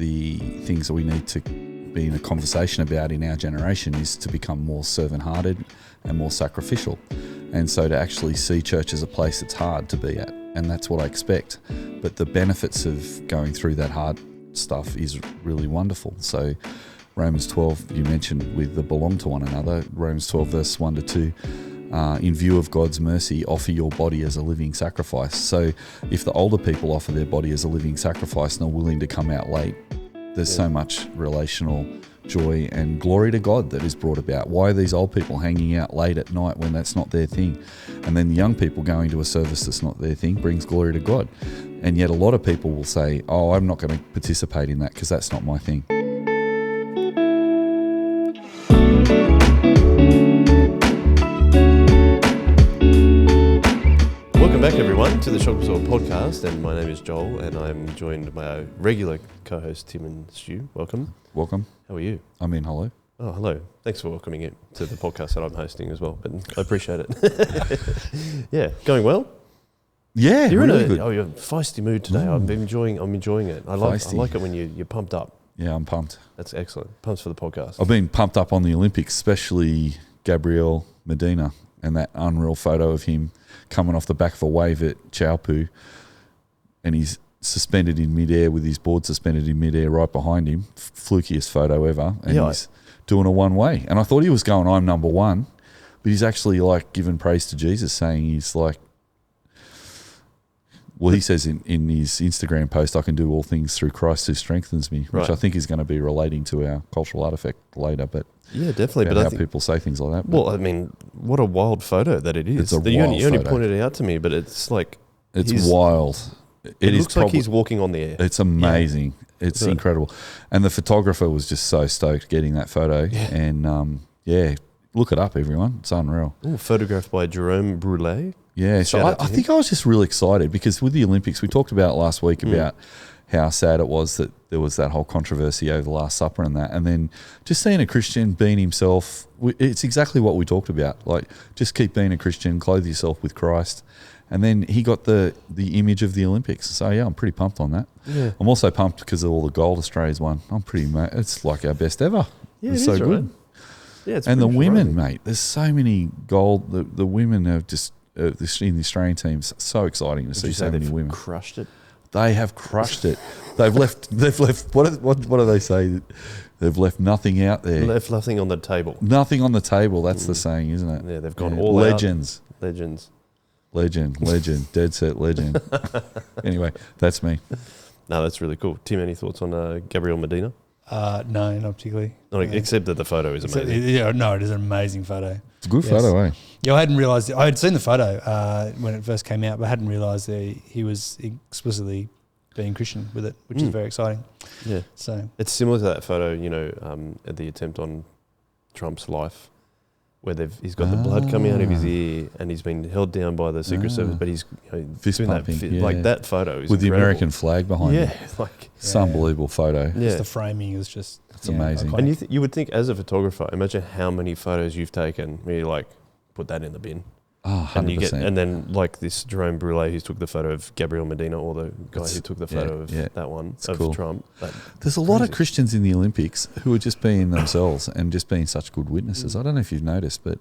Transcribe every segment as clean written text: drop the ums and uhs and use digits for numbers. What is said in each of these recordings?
the things that we need to be in a conversation about in our generation is to become more servant-hearted and more sacrificial. And so to actually see church as a place that's hard to be at, and that's what I expect. But the benefits of going through that hard stuff is really wonderful. So Romans 12, you mentioned with the belong to one another, Romans 12 verse 1 to 2, in view of God's mercy, offer your body as a living sacrifice. So if the older people offer their body as a living sacrifice and are willing to come out late, there's so much relational joy and glory to God that is brought about. Why are these old people hanging out late at night when that's not their thing? And then the young people going to a service that's not their thing brings glory to God. And yet a lot of people will say, oh, I'm not going to participate in that because that's not my thing. Welcome back, everyone, to the Shock Absorb podcast, and my name is Joel, and I'm joined by our regular co-host Tim and Stu. Welcome. Welcome. How are you? I'm in. Hello. Oh, hello. Thanks for welcoming in to the podcast that I'm hosting as well, but I appreciate it. Yeah, going well? Yeah, you're really in good. you're in a feisty mood today. I'm enjoying it. I like it when you're pumped up. Yeah, I'm pumped. That's excellent. Pumped for the podcast. I've been pumped up on the Olympics, especially Gabriel Medina and that unreal photo of him coming off the back of a wave at Chaupu, and he's suspended in midair with his board suspended in midair right behind him. Flukiest photo ever. And he's doing a one-way. And I thought he was going, I'm number one. But he's actually like giving praise to Jesus, saying he's like, well, he says in his Instagram post, I can do all things through Christ who strengthens me, which I think is going to be relating to our cultural artefact later. But yeah, definitely. But I think people say things like that. Well, I mean, what a wild photo that it is. It's a wild you only photo. pointed it out to me, but it's like... It's wild. It looks like he's walking on the air. It's amazing. Yeah. It's incredible. And the photographer was just so stoked getting that photo. Yeah. And, look it up, everyone. It's unreal. Ooh, photographed by Jerome Brulé. Yeah, so I think I was just really excited because with the Olympics, we talked about last week about how sad it was that there was that whole controversy over the Last Supper and that. And then just seeing a Christian being himself, it's exactly what we talked about. Like, just keep being a Christian, clothe yourself with Christ. And then he got the image of the Olympics. So, yeah, I'm pretty pumped on that. Yeah. I'm also pumped because of all the gold Australia's won. it's like our best ever. Yeah, it's so good. Right. Yeah, it's and the women, mate, there's so many gold. The women have just... in the Australian teams, so exciting to see so many women. Crushed it. They have crushed it. They've left. What do they say? They've left nothing out there. Left nothing on the table. Nothing on the table. That's the saying, isn't it? Yeah, they've gone all legends. Out. Legends. Legend. Dead set legend. Anyway, that's me. No, that's really cool. Tim, any thoughts on Gabriel Medina? No, not particularly. Except that the photo is amazing. It is an amazing photo. It's a good photo, eh? Yeah, I hadn't realised. I had seen the photo when it first came out, but I hadn't realised that he was explicitly being Christian with it, which is very exciting. Yeah. So it's similar to that photo, at the attempt on Trump's life, where he's got the blood coming out of his ear and he's been held down by the Secret Service, but he's fist pumping. Like that photo is with incredible. the American flag behind him. It's an unbelievable photo. Yeah. Just the framing is just amazing. Iconic. And you would think, as a photographer, imagine how many photos you've taken where you like put that in the bin. Oh, 100%. And then like this Jerome Brulé who took the photo of Gabriel Medina, or the guy who took the photo of that one of cool. Trump. There's a lot of Christians in the Olympics who are just being themselves and just being such good witnesses. I don't know if you've noticed, but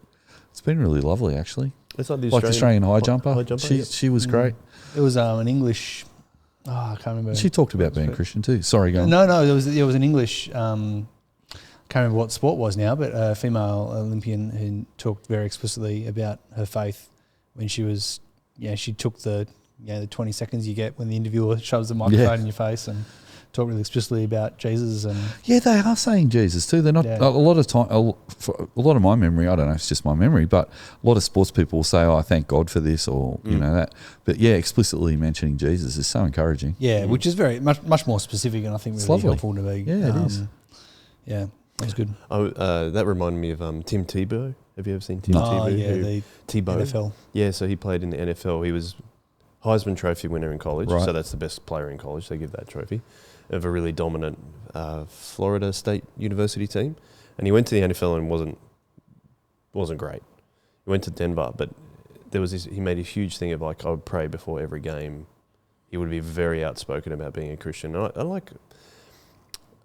it's been really lovely actually. It's like the Australian high jumper. She was great. It was an English. I can't remember. She talked about being Christian too. Sorry, go on. No, there was an English. Can't remember what sport was now, but a female Olympian who talked very explicitly about her faith when she was, she took the 20 seconds you get when the interviewer shoves the microphone in your face and talked really explicitly about Jesus. And they are saying Jesus too. They're not a lot of time. For a lot of my memory, I don't know if it's just my memory, but a lot of sports people will say, "Oh, I thank God for this," or that. But explicitly mentioning Jesus is so encouraging. Yeah, which is very much more specific, and I think really helpful to be. Yeah, it is. Yeah. That's good. That reminded me of Tim Tebow. Have you ever seen Tim Tebow? Oh, yeah, the Tebow. NFL. Yeah, so he played in the NFL. He was Heisman Trophy winner in college, so that's the best player in college. They give that trophy of a really dominant Florida State University team. And he went to the NFL and wasn't great. He went to Denver, but there was he made a huge thing of like, I would pray before every game. He would be very outspoken about being a Christian. And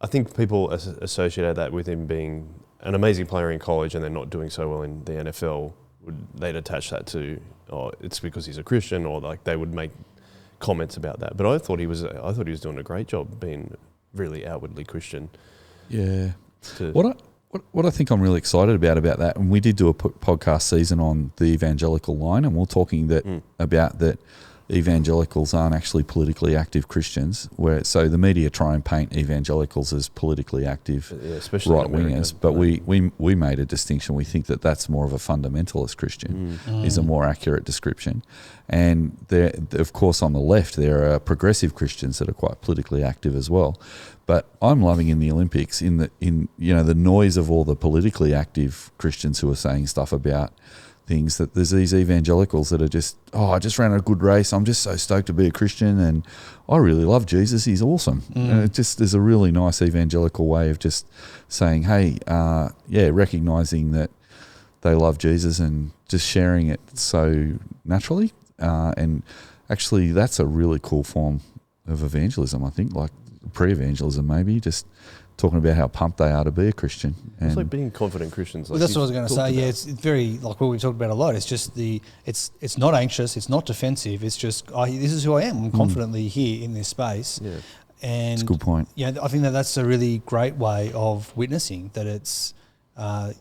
I think people associate that with him being an amazing player in college and then not doing so well in the NFL. They'd attach that to, it's because he's a Christian, or like they would make comments about that. But I thought he was doing a great job being really outwardly Christian. Yeah. What I think I'm really excited about that, and we did do a podcast season on the evangelical line, and we're talking about that evangelicals aren't actually politically active Christians. So the media try and paint evangelicals as politically active right wingers, but we made a distinction. We think that that's more of a fundamentalist Christian is a more accurate description. And there, of course, on the left there are progressive Christians that are quite politically active as well. But I'm loving in the Olympics in the noise of all the politically active Christians who are saying stuff about things, that there's these evangelicals that are just, I just ran a good race, I'm just so stoked to be a Christian, and I really love Jesus, he's awesome. And it just, there's a really nice evangelical way of just saying, hey, recognising that they love Jesus and just sharing it so naturally. And actually that's a really cool form of evangelism, I think, like pre-evangelism maybe, just talking about how pumped they are to be a Christian. And it's like being confident Christians. Like that's what I was going to say. Yeah, it's very, like what we've talked about a lot. It's just it's not anxious. It's not defensive. It's just, this is who I am. I'm confidently here in this space. Yeah. And it's a good point. Yeah, I think that's a really great way of witnessing that it's,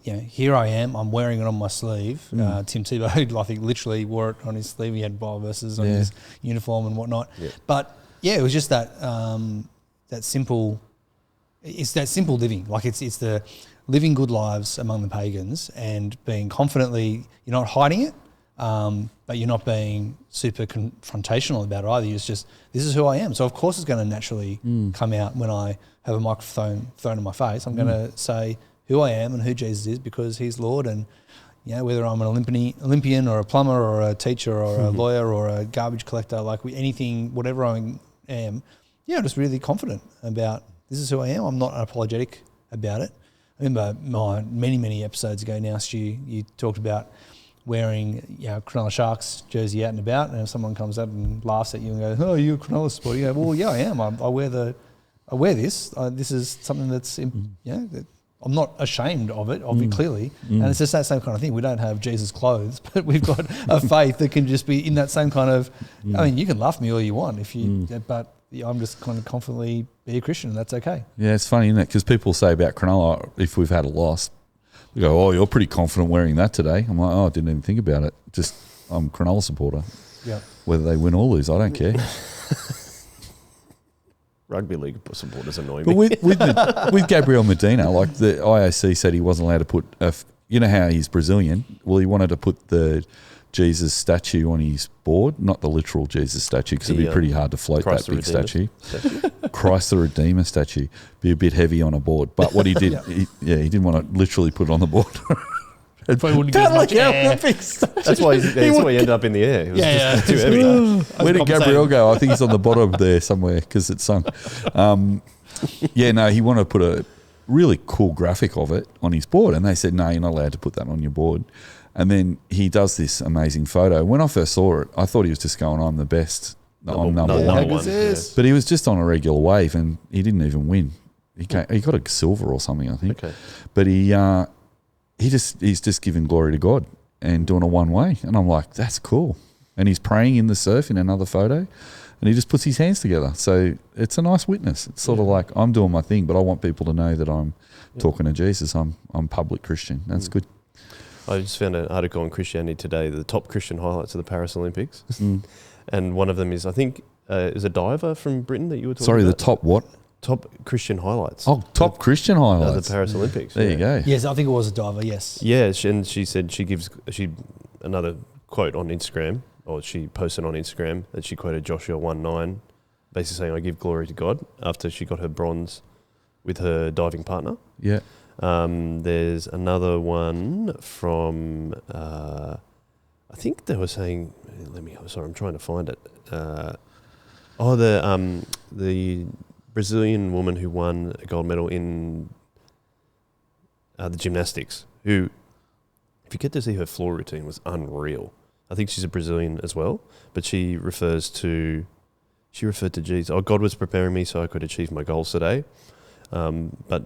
here I am. I'm wearing it on my sleeve. Tim Tebow, I think, literally wore it on his sleeve. He had Bible verses on his uniform and whatnot. Yeah. But yeah, it was just that that simple. It's that simple living. Like it's the living good lives among the pagans and being confidently, you're not hiding it, but you're not being super confrontational about it either. It's just, this is who I am. So of course it's going to naturally come out when I have a microphone thrown in my face. I'm going to say who I am and who Jesus is, because he's Lord. And whether I'm an Olympian or a plumber or a teacher or a lawyer or a garbage collector, like anything, whatever I am, I'm just really confident about this is who I am. I'm not unapologetic about it. I remember many episodes ago now, Stu, you talked about wearing Cronulla Sharks jersey out and about, and if someone comes up and laughs at you and goes, "Oh, you're a Cronulla supporter," you go, "Well, yeah, I am. I wear this. This is something that's that I'm not ashamed of it clearly." And it's just that same kind of thing. We don't have Jesus clothes, but we've got a faith that can just be in that same kind of. I mean, you can laugh at me all you want if you, but I'm just kind of confidently be a Christian, and that's okay. Yeah, it's funny, isn't it? Because people say about Cronulla, if we've had a loss, they go, "Oh, you're pretty confident wearing that today." I'm like, "Oh, I didn't even think about it. Just I'm a Cronulla supporter. Yeah. Whether they win or lose, I don't care." Rugby league supporters annoy me. But with Gabriel Medina, like the IOC said he wasn't allowed to put, you know how he's Brazilian? Well, he wanted to put the Jesus statue on his board, not the literal Jesus statue, because it'd be pretty hard to float Christ that big statue. Christ the Redeemer statue. Be a bit heavy on a board. But what he did, he didn't want to literally put it on the board. It probably wouldn't get much air. That's why he ended up in the air. It was just too heavy. Where did Gabriel go? I think he's on the bottom there somewhere because it's sunk. He wanted to put a really cool graphic of it on his board, and they said, "No, you're not allowed to put that on your board." And then he does this amazing photo. When I first saw it, I thought he was just going, "I'm the best. I'm number one." But he was just on a regular wave, and he didn't even win. He got a silver or something, I think. Okay. But he's just giving glory to God and doing a one way. And I'm like, that's cool. And he's praying in the surf in another photo, and he just puts his hands together. So it's a nice witness. It's sort of like, I'm doing my thing, but I want people to know that I'm talking to Jesus. I'm public Christian. That's good. I just found an article on Christianity Today, the top Christian highlights of the Paris Olympics. And one of them is, I think, is a diver from Britain that you were talking about. Sorry, the top what? Top Christian highlights. Oh, top Christian highlights. The Paris Olympics. There you go. Yes, I think it was a diver, yes. Yeah, and she said she another quote on Instagram, or she posted on Instagram that she quoted Joshua 1:9, basically saying, "I give glory to God," after she got her bronze with her diving partner. Yeah. There's another one from, I think they were saying, I'm trying to find it. The Brazilian woman who won a gold medal in the gymnastics, who, if you get to see her floor routine, was unreal. I think she's a Brazilian as well, but she referred to Jesus. "Oh, God was preparing me so I could achieve my goals today." But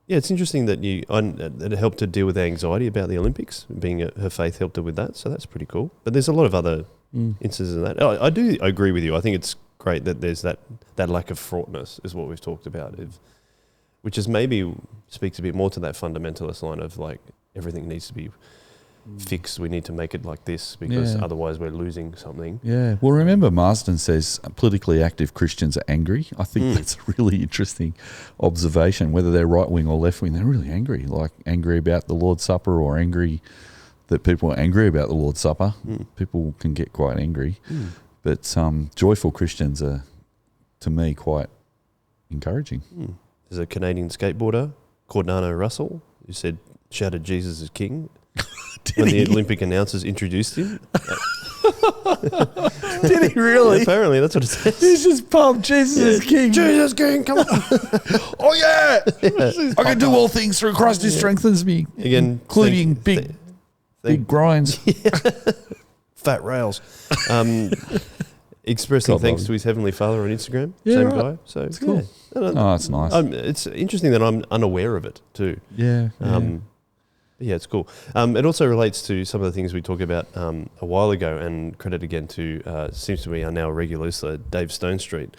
yeah, it's interesting that that it helped her deal with anxiety about the Olympics. Her faith helped her with that, so that's pretty cool. But there's a lot of other instances of that. I do agree with you. I think it's great that there's that lack of fraughtness is what we've talked about, which is maybe speaks a bit more to that fundamentalist line of like everything needs to be fixed. We need to make it like this because otherwise we're losing something. Yeah. Well, remember Marsden says politically active Christians are angry. I think that's a really interesting observation. Whether they're right wing or left wing, they're really angry. Like angry about the Lord's Supper or angry that people are angry about the Lord's Supper. People can get quite angry. But joyful Christians are, to me, quite encouraging. There's a Canadian skateboarder, Cordano Russell, who shouted Jesus is king when the Olympic announcers introduced him. Did he really? Yeah, apparently, that's what it says. He's just pumped. Jesus is king. Jesus king, come on. Oh, yeah. I can do all things through Christ who strengthens me. Again, including big grinds. Fat rails. Expressing thanks to his heavenly Father on Instagram. Same guy. So it's cool. It's nice. It's interesting that I'm unaware of it too. Yeah. Yeah, it's cool. It also relates to some of the things we talked about a while ago, and credit again to, seems to be our now regular listener, Dave Stonestreet,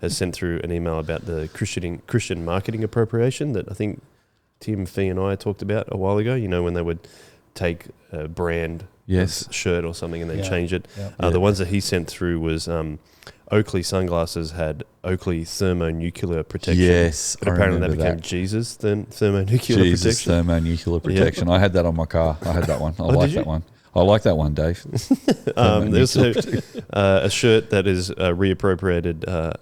has sent through an email about the Christian marketing appropriation that I think Tim, Fee and I talked about a while ago, when they would take a brand shirt or something and then change it. The ones that he sent through was Oakley sunglasses had Oakley thermonuclear protection. Yes, but apparently that became Jesus thermonuclear protection. Thermonuclear protection. I had that on my car. I had that one. I like that one. I like that one, Dave. There's a shirt that is reappropriated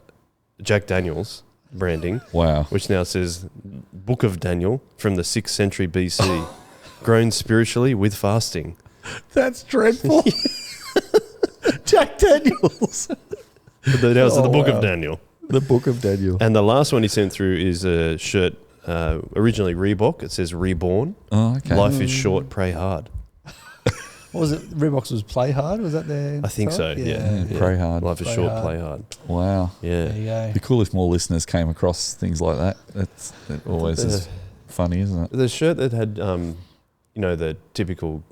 Jack Daniels branding. Wow. Which now says Book of Daniel from the 6th century BC, grown spiritually with fasting. That's dreadful. Jack Daniels. Now it's the Book of Daniel. The Book of Daniel. And the last one he sent through is a shirt, originally Reebok. It says Reborn. Oh, okay. Life is short, pray hard. What was it? Reebok's was play hard? Was that their? I think so, yeah. Pray hard. Life is short, play hard. Wow. Yeah. There you go. It'd be cool if more listeners came across things like that. That always is funny, isn't it? The shirt that had, the typical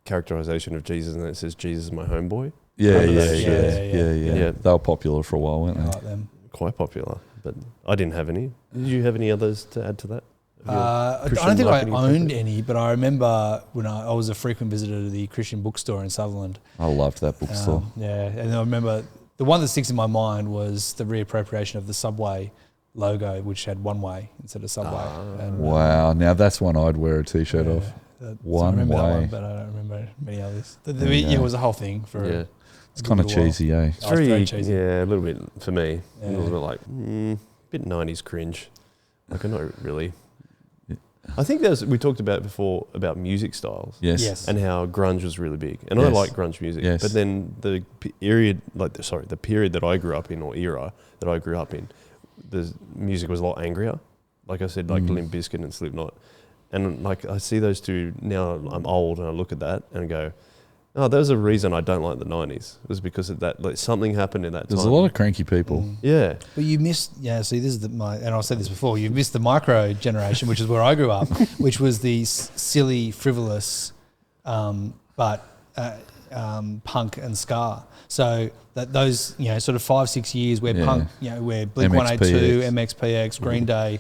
characterization of Jesus, and it says, Jesus is my homeboy. Yeah. Yeah. They were popular for a while, weren't they? I like them. Quite popular, but I didn't have any. Did you have any others to add to that? I don't think I owned any, but I remember when I was a frequent visitor to the Christian bookstore in Sutherland. I loved that bookstore. And I remember the one that sticks in my mind was the reappropriation of the Subway logo, which had one way instead of Subway. Wow, now that's one I'd wear a T-shirt of. One I remember way. That one, but I don't remember many others. It was a whole thing for. It's kind of cheesy, eh? It's very cheesy. Yeah, a little bit for me. Yeah. A little bit like bit 90s cringe. Like I'm not really. I think we talked about before about music styles. Yes. And how grunge was really big. And I like grunge music. Yes. But then the period that I grew up in, or era that I grew up in, the music was a lot angrier. Like I said, like Limp Bizkit and Slipknot. And like I see those two now, I'm old and I look at that and go, oh, there's a reason I don't like the 90s. It was because of that, like something happened in that time. There's a lot of cranky people. Yeah. But you missed, see, this is and I've said this before, you missed the micro generation, which is where I grew up, which was the silly, frivolous, but punk and ska. So that those, sort of 5-6 years where punk, where Blink-182, MXPX, Green Day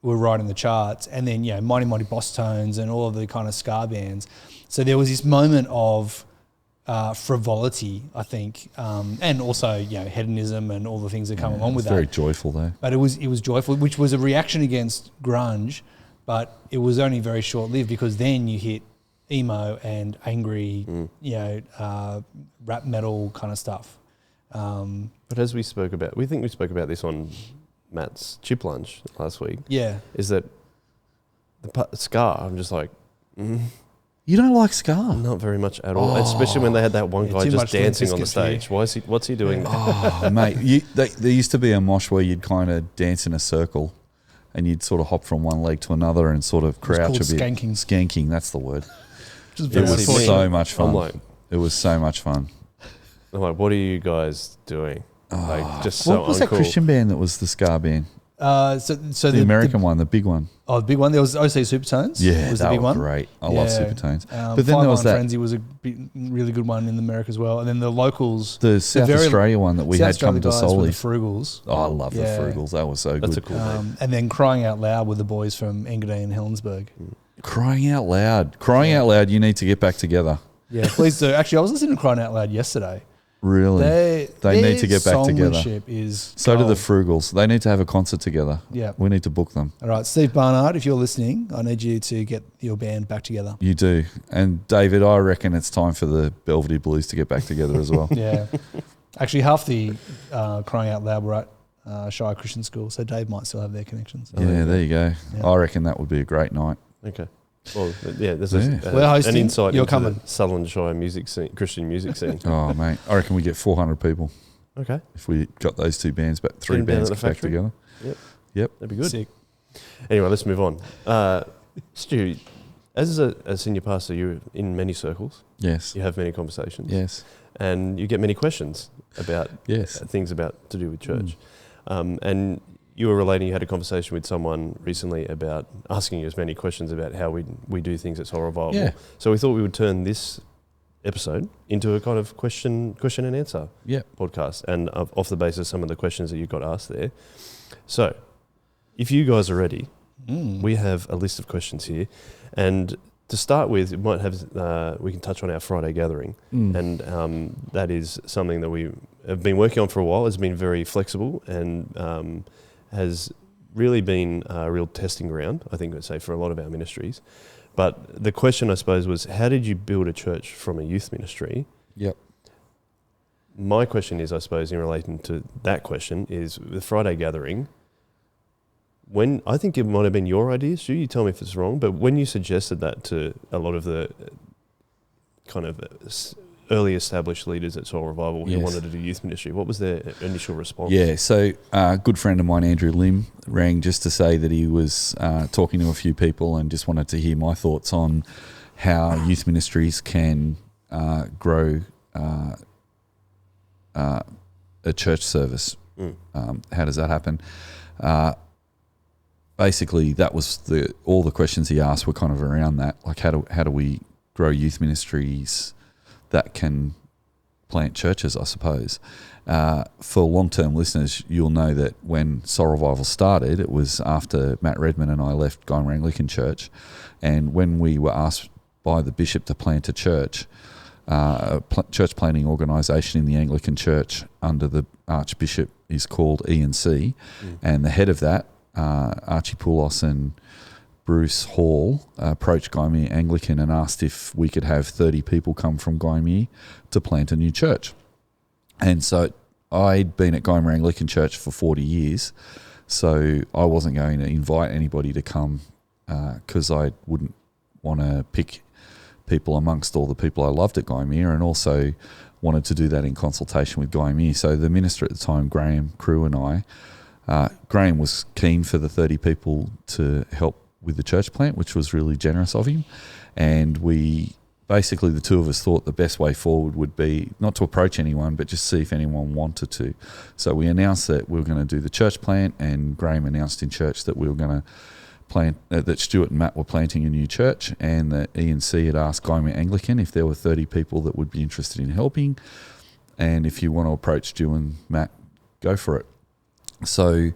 were riding the charts, and then, Mighty Mighty Boss Tones and all of the kind of ska bands. So there was this moment of frivolity, I think, and also hedonism and all the things that come along with that. Very joyful though. But it was joyful, which was a reaction against grunge, but it was only very short lived because then you hit emo and angry, rap metal kind of stuff. But as we spoke about, we spoke about this on Matt's Chip Lunch last week. Yeah, is that the ska? I'm just like. You don't like ska? Not very much at all, especially when they had that one guy just dancing on the stage. What's he doing? Oh, mate, there used to be a mosh where you'd kind of dance in a circle and you'd sort of hop from one leg to another and sort of crouch a bit. Skanking, that's the word. It was so much fun. It was so much fun. I'm like, what are you guys doing? Like, just so what was that Christian band that was the ska band? So the American one, the big one. Oh, the big one. There was OC Supertones. Yeah, was that the big was one. great. I love Supertones. But then there was that Frenzy was a really good one in America as well. And then the locals, the South Australia one that we had come to Soli. The Frugals. Oh, I love the Frugals. That was so good. That's a cool name. And then Crying Out Loud with the boys from Engadine and Helensburgh. Crying Out Loud. You need to get back together. Yeah, please do. Actually, I was listening to Crying Out Loud yesterday. Really? They need to get back together. So do the Frugals. They need to have a concert together. Yeah. We need to book them. All right, Steve Barnard, if you're listening, I need you to get your band back together. You do. And David, I reckon it's time for the Belvedere Blues to get back together as well. Yeah. Actually, half the Crying Out Loud were at Shire Christian School, so Dave might still have their connections. Yeah, there you go. Yeah. I reckon that would be a great night. Okay. Well, yeah, there's We're hosting, an insight you're into coming. the Sutherland Shire music scene, Christian music scene. Oh, mate. I reckon we get 400 people. Okay. If we got those two bands back, three bands back together. Yep. That'd be good. Sick. Anyway, let's move on. Stu, as a senior pastor, you're in many circles. Yes. You have many conversations. Yes. And you get many questions about things about to do with church. And you were relating, you had a conversation with someone recently about asking you as many questions about how we do things at Soul Revival. Yeah. So we thought we would turn this episode into a kind of question and answer podcast, and off the basis of some of the questions that you got asked there. So if you guys are ready, we have a list of questions here, and to start with, it might have we can touch on our Friday gathering, and that is something that we have been working on for a while. It's been very flexible and has really been a real testing ground, I think I'd say, for a lot of our ministries. But the question, I suppose, was how did you build a church from a youth ministry? Yep. My question is, I suppose, in relation to that question, is the Friday gathering, when I think it might have been your idea, Stu, you tell me if it's wrong, but when you suggested that to a lot of the kind of early established leaders at Soul Revival who wanted to do youth ministry, what was their initial response? Yeah, so a good friend of mine, Andrew Lim, rang just to say that he was talking to a few people and just wanted to hear my thoughts on how youth ministries can grow a church service. How does that happen? Basically, that was all the questions he asked were kind of around that, like how do we grow youth ministries that can plant churches, I suppose. For long-term listeners, you'll know that when Soul Revival started, it was after Matt Redman and I left Guymer Anglican Church, and when we were asked by the bishop to plant a church, church planting organisation in the Anglican Church under the Archbishop is called E&C, and the head of that, Archie Poulos and Bruce Hall, approached Guymer Anglican and asked if we could have 30 people come from Guymer to plant a new church. And so I'd been at Guymer Anglican Church for 40 years, so I wasn't going to invite anybody to come because I wouldn't want to pick people amongst all the people I loved at Guymer, and also wanted to do that in consultation with Guymer. So the minister at the time, Graham Crew, and I, Graham was keen for the 30 people to help with the church plant, which was really generous of him. And we basically, the two of us thought the best way forward would be not to approach anyone, but just see if anyone wanted to. So we announced that we were going to do the church plant, and Graham announced in church that we were going to plant, that Stuart and Matt were planting a new church, and that E&C had asked Guymer Anglican if there were 30 people that would be interested in helping. And if you want to approach Stu and Matt, go for it. So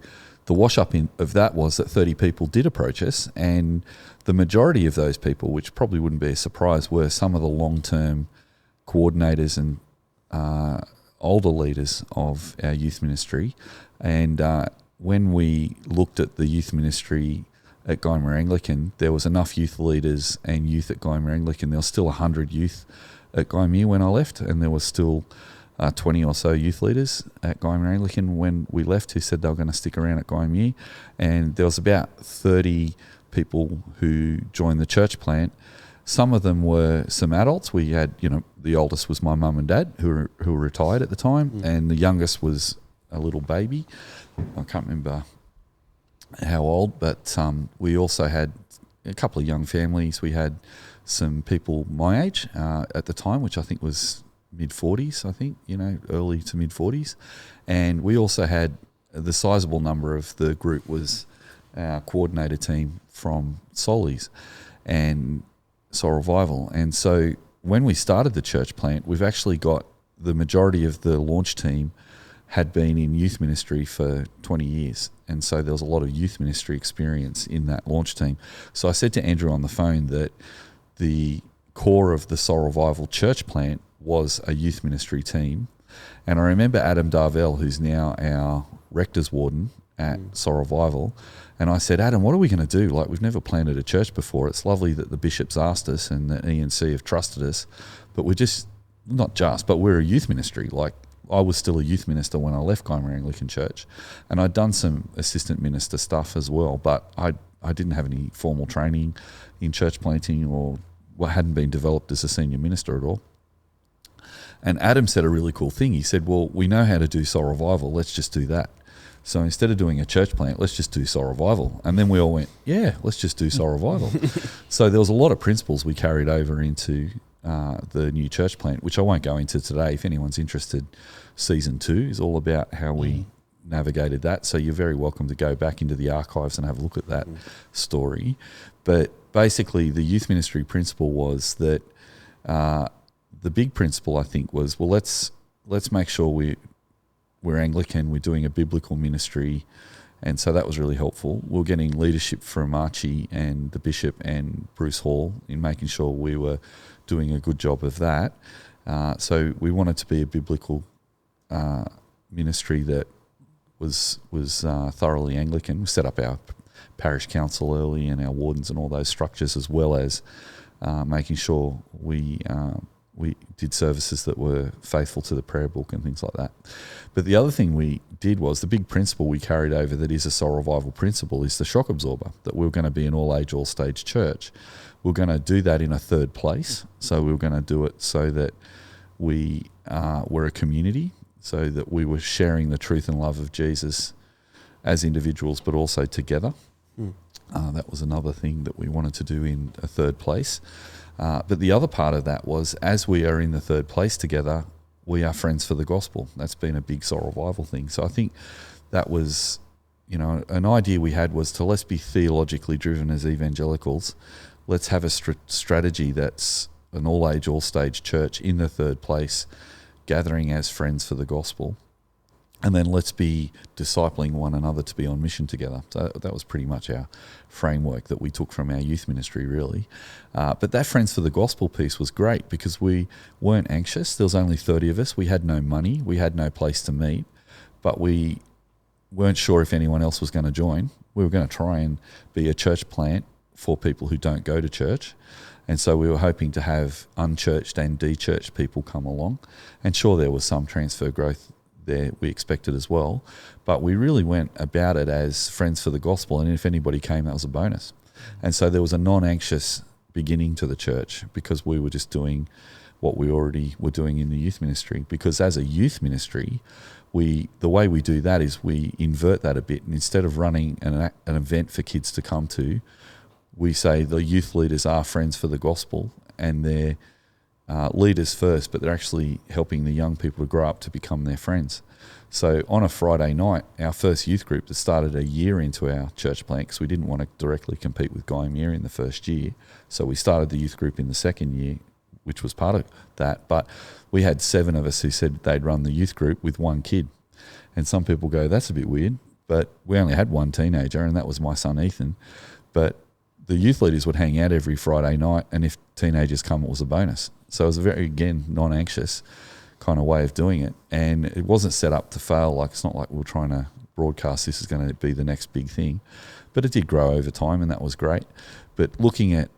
the wash-up of that was that 30 people did approach us, and the majority of those people, which probably wouldn't be a surprise, were some of the long-term coordinators and older leaders of our youth ministry. And when we looked at the youth ministry at Guymer Anglican, there was enough youth leaders and youth at Guymer Anglican. There was still 100 youth at Guymer when I left, and there was still 20 or so youth leaders at Guymer Anglican when we left who said they were going to stick around at Guymer. And there was about 30 people who joined the church plant. Some of them were some adults. We had, the oldest was my mum and dad who were retired at the time, and the youngest was a little baby. I can't remember how old, but we also had a couple of young families. We had some people my age at the time, which I think was mid-40s, I think, early to mid-40s. And we also had the sizable number of the group was our coordinator team from Solis and Soul Revival. And so when we started the church plant, we've actually got the majority of the launch team had been in youth ministry for 20 years. And so there was a lot of youth ministry experience in that launch team. So I said to Andrew on the phone that the core of the Soul Revival church plant was a youth ministry team. And I remember Adam Darvell, who's now our rector's warden at Soul Revival, and I said, Adam, what are we going to do? Like, we've never planted a church before. It's lovely that the bishops asked us and the ENC have trusted us, but we're just, not just, but we're a youth ministry. Like, I was still a youth minister when I left Guymer Anglican Church, and I'd done some assistant minister stuff as well, but I didn't have any formal training in church planting or hadn't been developed as a senior minister at all. And Adam said a really cool thing. He said, well, we know how to do Soul Revival. Let's just do that. So instead of doing a church plant, let's just do Soul Revival. And then we all went, yeah, let's just do Soul Revival. So there was a lot of principles we carried over into the new church plant, which I won't go into today. If anyone's interested, season 2 is all about how we navigated that. So you're very welcome to go back into the archives and have a look at that story. But basically the youth ministry principle was that the big principle, I think, was, well, let's make sure we're Anglican, we're doing a biblical ministry, and so that was really helpful. We're getting leadership from Archie and the bishop and Bruce Hall in making sure we were doing a good job of that. So we wanted to be a biblical ministry that was thoroughly Anglican. We set up our parish council early and our wardens and all those structures, as well as making sure we did services that were faithful to the prayer book and things like that. But the other thing we did was, the big principle we carried over that is a Soul Revival principle is the shock absorber, that we were going to be an all-age, all-stage church. We're going to do that in a third place. So we were going to do it so that we were a community, so that we were sharing the truth and love of Jesus as individuals, but also together. That was another thing that we wanted to do in a third place. But the other part of that was, as we are in the third place together, we are friends for the gospel. That's been a big Soul Revival thing. So I think that was, an idea we had was to, let's be theologically driven as evangelicals. Let's have a strategy that's an all-age, all-stage church in the third place, gathering as friends for the gospel. And then let's be discipling one another to be on mission together. So that was pretty much our framework that we took from our youth ministry, really. But that Friends for the Gospel piece was great because we weren't anxious. There was only 30 of us. We had no money. We had no place to meet. But we weren't sure if anyone else was going to join. We were going to try and be a church plant for people who don't go to church. And so we were hoping to have unchurched and de-churched people come along. And sure, there was some transfer growth there we expected as well, but we really went about it as friends for the gospel, and if anybody came, that was a bonus. And so there was a non-anxious beginning to the church because we were just doing what we already were doing in the youth ministry. Because as a youth ministry, the way we do that is we invert that a bit, and instead of running an event for kids to come to, we say the youth leaders are friends for the gospel, and they're leaders first, but they're actually helping the young people to grow up to become their friends. So on a Friday night, our first youth group that started a year into our church plant, because we didn't want to directly compete with Guymer in the first year, so we started the youth group in the second year, which was part of that. But we had 7 of us who said they'd run the youth group with 1 kid. And some people go, that's a bit weird, but we only had 1 teenager, and that was my son Ethan. But the youth leaders would hang out every Friday night, and if teenagers come, it was a bonus. So it was a very, again, non-anxious kind of way of doing it. And it wasn't set up to fail. Like, it's not like we were trying to broadcast this is going to be the next big thing. But it did grow over time, and that was great. But looking at,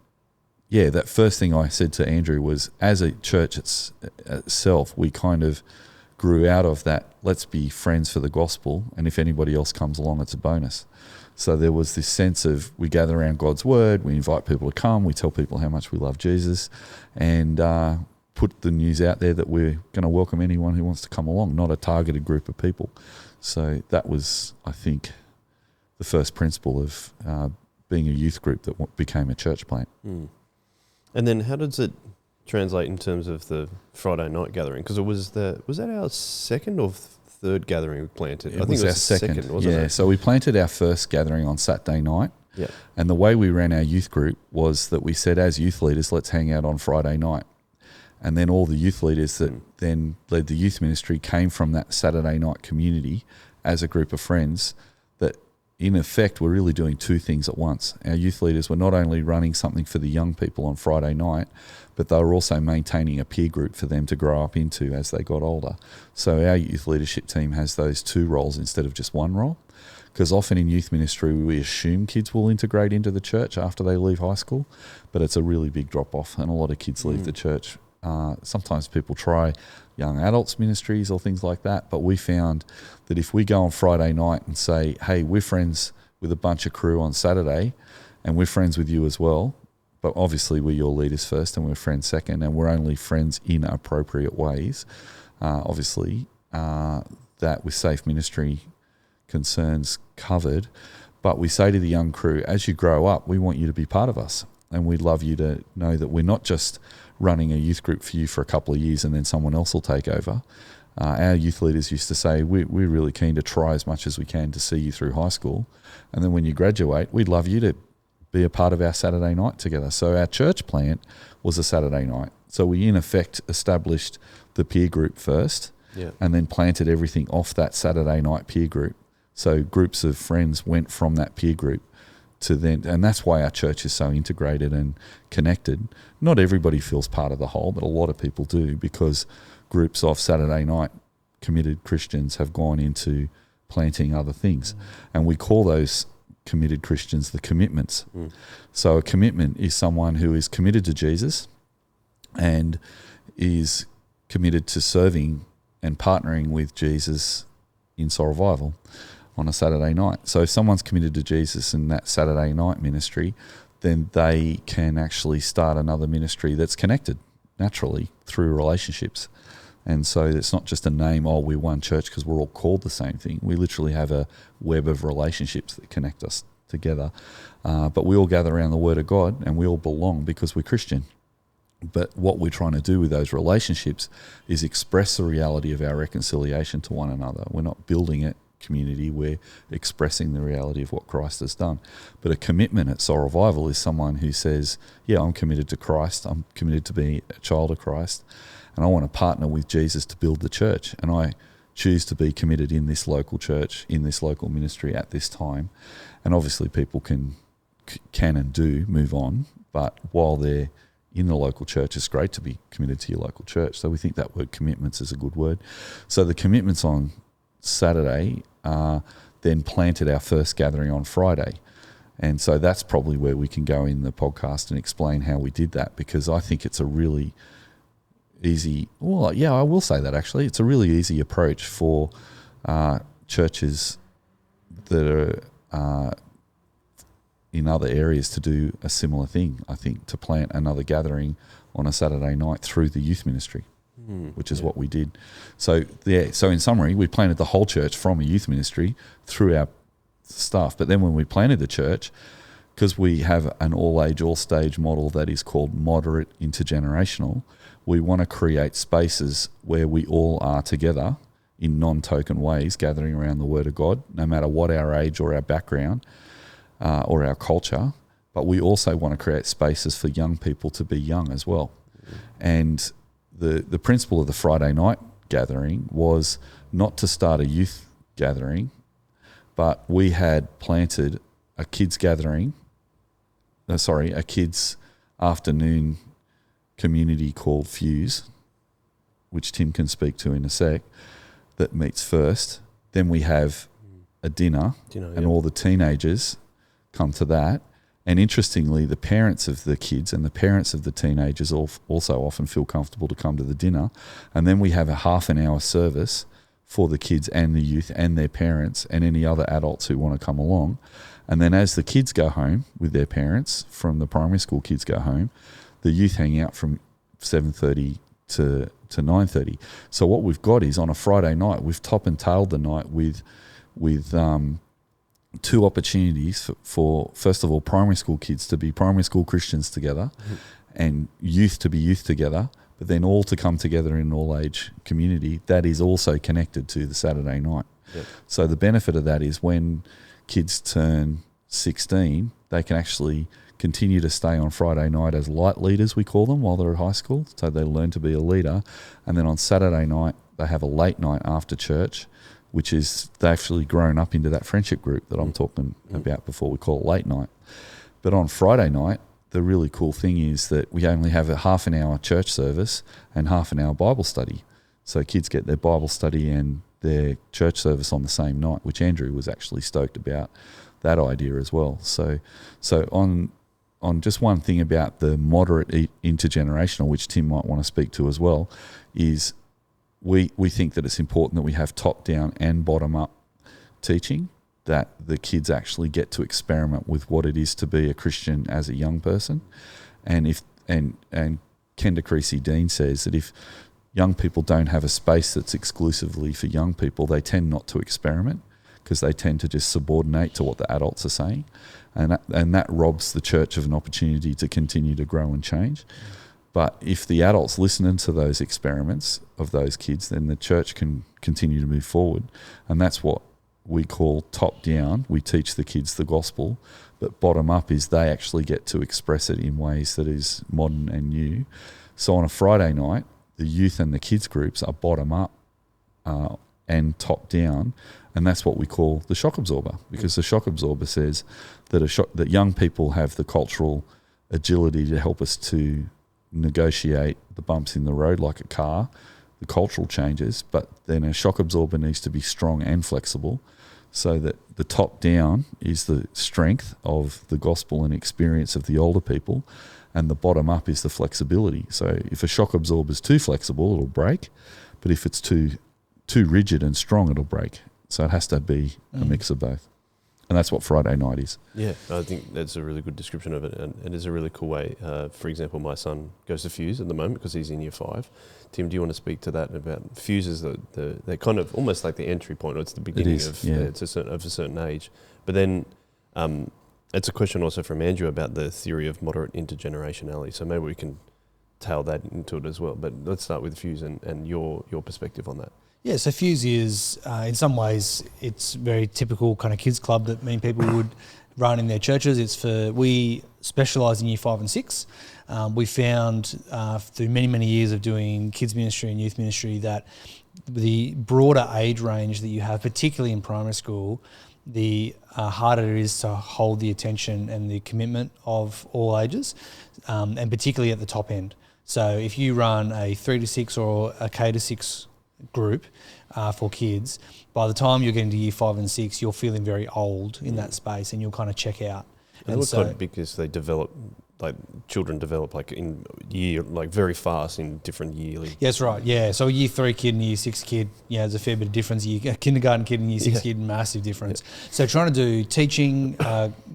that first thing I said to Andrew was, as a church itself, we kind of grew out of that, let's be friends for the gospel, and if anybody else comes along, it's a bonus. So there was this sense of, we gather around God's word, we invite people to come, we tell people how much we love Jesus, and put the news out there that we're going to welcome anyone who wants to come along, not a targeted group of people. So that was, I think, the first principle of being a youth group that became a church plant. And then how does it translate in terms of the Friday night gathering? Because was that our second or third gathering we planted. I think it was our second, wasn't it? So we planted our first gathering on Saturday night. Yeah. And the way we ran our youth group was that we said, as youth leaders, let's hang out on Friday night. And then all the youth leaders that then led the youth ministry came from that Saturday night community as a group of friends that, in effect, were really doing two things at once. Our youth leaders were not only running something for the young people on Friday night, but they were also maintaining a peer group for them to grow up into as they got older. So our youth leadership team has those two roles instead of just one role. Because often in youth ministry, we assume kids will integrate into the church after they leave high school, but it's a really big drop-off, and a lot of kids leave the church. Sometimes people try young adults ministries or things like that, but we found that if we go on Friday night and say, hey, we're friends with a bunch of crew on Saturday, and we're friends with you as well, but obviously we're your leaders first and we're friends second, and we're only friends in appropriate ways, obviously, that with safe ministry concerns covered, but we say to the young crew, as you grow up, we want you to be part of us, and we'd love you to know that we're not just running a youth group for you for a couple of years and then someone else will take over. Our youth leaders used to say, we're really keen to try as much as we can to see you through high school, and then when you graduate, we'd love you to be a part of our Saturday night together. So our church plant was a Saturday night. So we in effect established the peer group first, and then planted everything off that Saturday night peer group. So groups of friends went from that peer group to then, and that's why our church is so integrated and connected. Not everybody feels part of the whole, but a lot of people do, because groups of Saturday night committed Christians have gone into planting other things. And we call those committed Christians the commitments. So a commitment is someone who is committed to Jesus and is committed to serving and partnering with Jesus in soul revival on a Saturday night. So if someone's committed to Jesus in that Saturday night ministry, then they can actually start another ministry that's connected naturally through relationships. And so it's not just a name, oh, we're one church because we're all called the same thing. We literally have a web of relationships that connect us together. But we all gather around the Word of God and we all belong because we're Christian. But what we're trying to do with those relationships is express the reality of our reconciliation to one another. We're not building it community, we're expressing the reality of what Christ has done. But a commitment at Soul Revival is someone who says, yeah, I'm committed to Christ, I'm committed to be a child of Christ, and I want to partner with Jesus to build the church, and I choose to be committed in this local church, in this local ministry at this time. And obviously people can and do move on, but while they're in the local church, it's great to be committed to your local church. So we think that word commitments is a good word. So the commitments on Saturday then planted our first gathering on Friday. And so that's probably where we can go in the podcast and explain how we did that, because I think it's a really easy, well, yeah, I will say that actually. It's a really easy approach for churches that are in other areas to do a similar thing, I think, to plant another gathering on a Saturday night through the youth ministry. Which is what we did. So so in summary, we planted the whole church from a youth ministry through our staff. But then when we planted the church, because we have an all-age, all-stage model that is called moderate intergenerational, we want to create spaces where we all are together in non-token ways, gathering around the Word of God, no matter what our age or our background or our culture. But we also want to create spaces for young people to be young as well. And the principle of the Friday night gathering was not to start a youth gathering, but we had planted a kids gathering, a kids afternoon community called Fuse, which Tim can speak to in a sec, that meets first. Then we have a dinner and all the teenagers come to that. And interestingly, the parents of the kids and the parents of the teenagers also often feel comfortable to come to the dinner. And then we have a half an hour service for the kids and the youth and their parents and any other adults who want to come along. And then as the kids go home with their parents, from the primary school kids go home, the youth hang out from 7:30 to 9:30. So what we've got is on a Friday night, we've top and tailed the night with two opportunities for, first of all, primary school kids to be primary school Christians together and youth to be youth together, but then all to come together in an all-age community that is also connected to the Saturday night. Yep. So the benefit of that is when kids turn 16, they can actually continue to stay on Friday night as light leaders, we call them, while they're at high school. So they learn to be a leader. And then on Saturday night, they have a late night after church, which is they've actually grown up into that friendship group that I'm talking about before. We call it late night. But on Friday night, the really cool thing is that we only have a half an hour church service and half an hour Bible study. So kids get their Bible study and their church service on the same night, which Andrew was actually stoked about that idea as well. So on just one thing about the moderate intergenerational, which Tim might want to speak to as well, is we think that it's important that we have top-down and bottom-up teaching, that the kids actually get to experiment with what it is to be a Christian as a young person. And Kenda Creasy-Dean says that if young people don't have a space that's exclusively for young people, they tend not to experiment because they tend to just subordinate to what the adults are saying. And that robs the church of an opportunity to continue to grow and change. But if the adults listen to those experiments of those kids, then the church can continue to move forward. And that's what we call top down. We teach the kids the gospel, but bottom up is they actually get to express it in ways that is modern and new. So on a Friday night, the youth and the kids groups are bottom up and top down, and that's what we call the shock absorber, because the shock absorber says that that young people have the cultural agility to help us to negotiate the bumps in the road like a car, the cultural changes, but then a shock absorber needs to be strong and flexible, so that the top down is the strength of the gospel and experience of the older people, and the bottom up is the flexibility. So if a shock absorber is too flexible, it'll break, but if it's too rigid and strong, it'll break. So it has to be a mix of both. And that's what Friday night is. Yeah, I think that's a really good description of it, and it is a really cool way. For example, my son goes to Fuse at the moment because he's in year 5. Tim, do you want to speak to that about Fuse is they're kind of almost like the entry point, or it's the beginning of a certain age. But then it's a question also from Andrew about the theory of moderate intergenerationality. So maybe we can tail that into it as well. But let's start with Fuse and your perspective on that. Yeah, so Fuse is, in some ways, it's very typical kind of kids club that many people would run in their churches. We specialise in year 5 and 6. We found through many, many years of doing kids ministry and youth ministry that the broader age range that you have, particularly in primary school, the harder it is to hold the attention and the commitment of all ages, and particularly at the top end. So if you run a 3 to 6 or a K to 6 group for kids, by the time you're getting to year 5 and 6, you're feeling very old in that space, and you'll kind of check out. And so, quite because they develop, like children develop like in year, like very fast in different yearly. Yeah, that's right. Yeah, so a year 3 kid and a year 6 kid, there's a fair bit of difference. A kindergarten kid and year 6 kid, massive difference. Yeah. So trying to do teaching,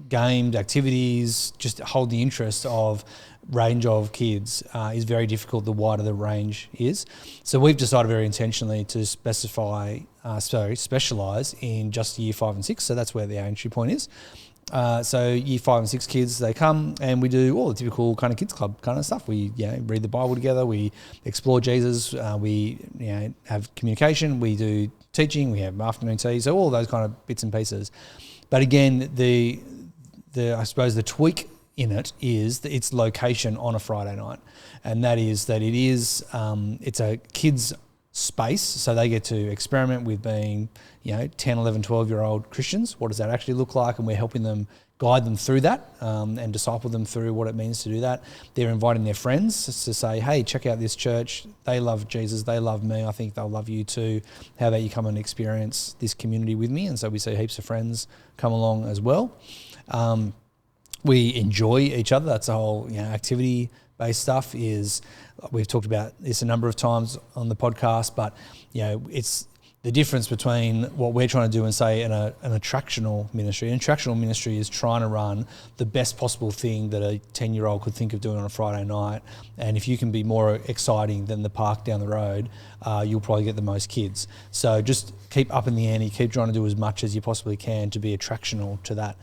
gamed activities, just hold the interest of range of kids is very difficult the wider the range is. So we've decided very intentionally to specialise in just year 5 and 6. So that's where the entry point is. So year 5 and 6 kids, they come and we do all the typical kind of kids club kind of stuff. We read the Bible together, we explore Jesus, we have communication, we do teaching, we have afternoon tea, so all those kind of bits and pieces. But again, the I suppose the tweak in it is its location on a Friday night, and that is that it's a kids space, so they get to experiment with being 10, 11, 12-year-old Christians. What does that actually look like? And we're helping them, guide them through that, and disciple them through what it means to do that. They're inviting their friends to say, hey, check out this church, they love Jesus, they love me, I think they'll love you too, how about you come and experience this community with me? And so we see heaps of friends come along as well. We enjoy each other. That's the whole activity-based stuff. We've talked about this a number of times on the podcast, but it's the difference between what we're trying to do and say an attractional ministry. An attractional ministry is trying to run the best possible thing that a 10-year-old could think of doing on a Friday night. And if you can be more exciting than the park down the road, you'll probably get the most kids. So just keep up in the ante, keep trying to do as much as you possibly can to be attractional to that.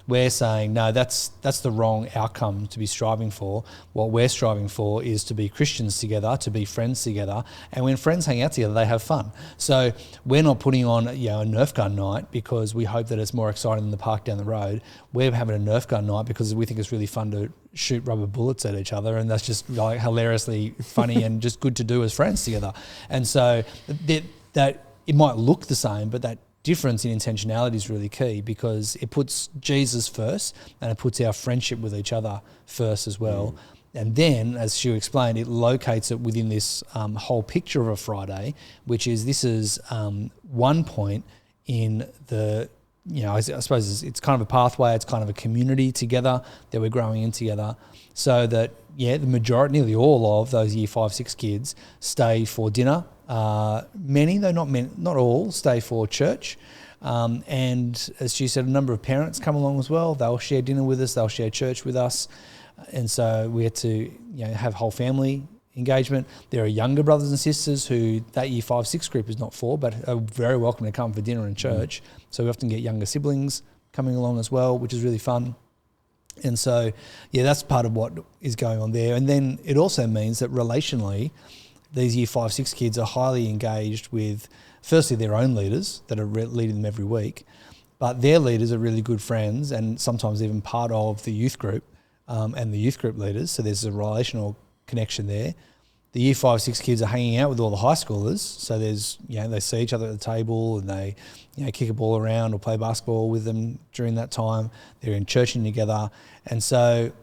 We're saying, no, that's the wrong outcome to be striving for. What we're striving for is to be Christians together, to be friends together. And when friends hang out together, they have fun. So we're not putting on, a Nerf gun night because we hope that it's more exciting than the park down the road. We're having a Nerf gun night because we think it's really fun to shoot rubber bullets at each other, and that's just like hilariously funny and just good to do as friends together. And so that it might look the same, but that difference in intentionality is really key because it puts Jesus first and it puts our friendship with each other first as well. And then, as Stu explained, it locates it within this whole picture of a Friday, which is this is one point in the, I suppose it's kind of a pathway, it's kind of a community together that we're growing in together, so that, the majority, nearly all of those year 5, 6 kids stay for dinner. Many, though not all, stay for church. And as she said, a number of parents come along as well. They'll share dinner with us, they'll share church with us. And so we had to have whole family engagement. There are younger brothers and sisters who that year 5, 6 group is not for, but are very welcome to come for dinner and church. So we often get younger siblings coming along as well, which is really fun. And so, that's part of what is going on there. And then it also means that relationally, these year 5, 6 kids are highly engaged with, firstly, their own leaders that are leading them every week, but their leaders are really good friends and sometimes even part of the youth group and the youth group leaders. So there's a relational connection there. The year 5, 6 kids are hanging out with all the high schoolers. So there's, they see each other at the table and they, kick a ball around or play basketball with them during that time. They're in churching together. And so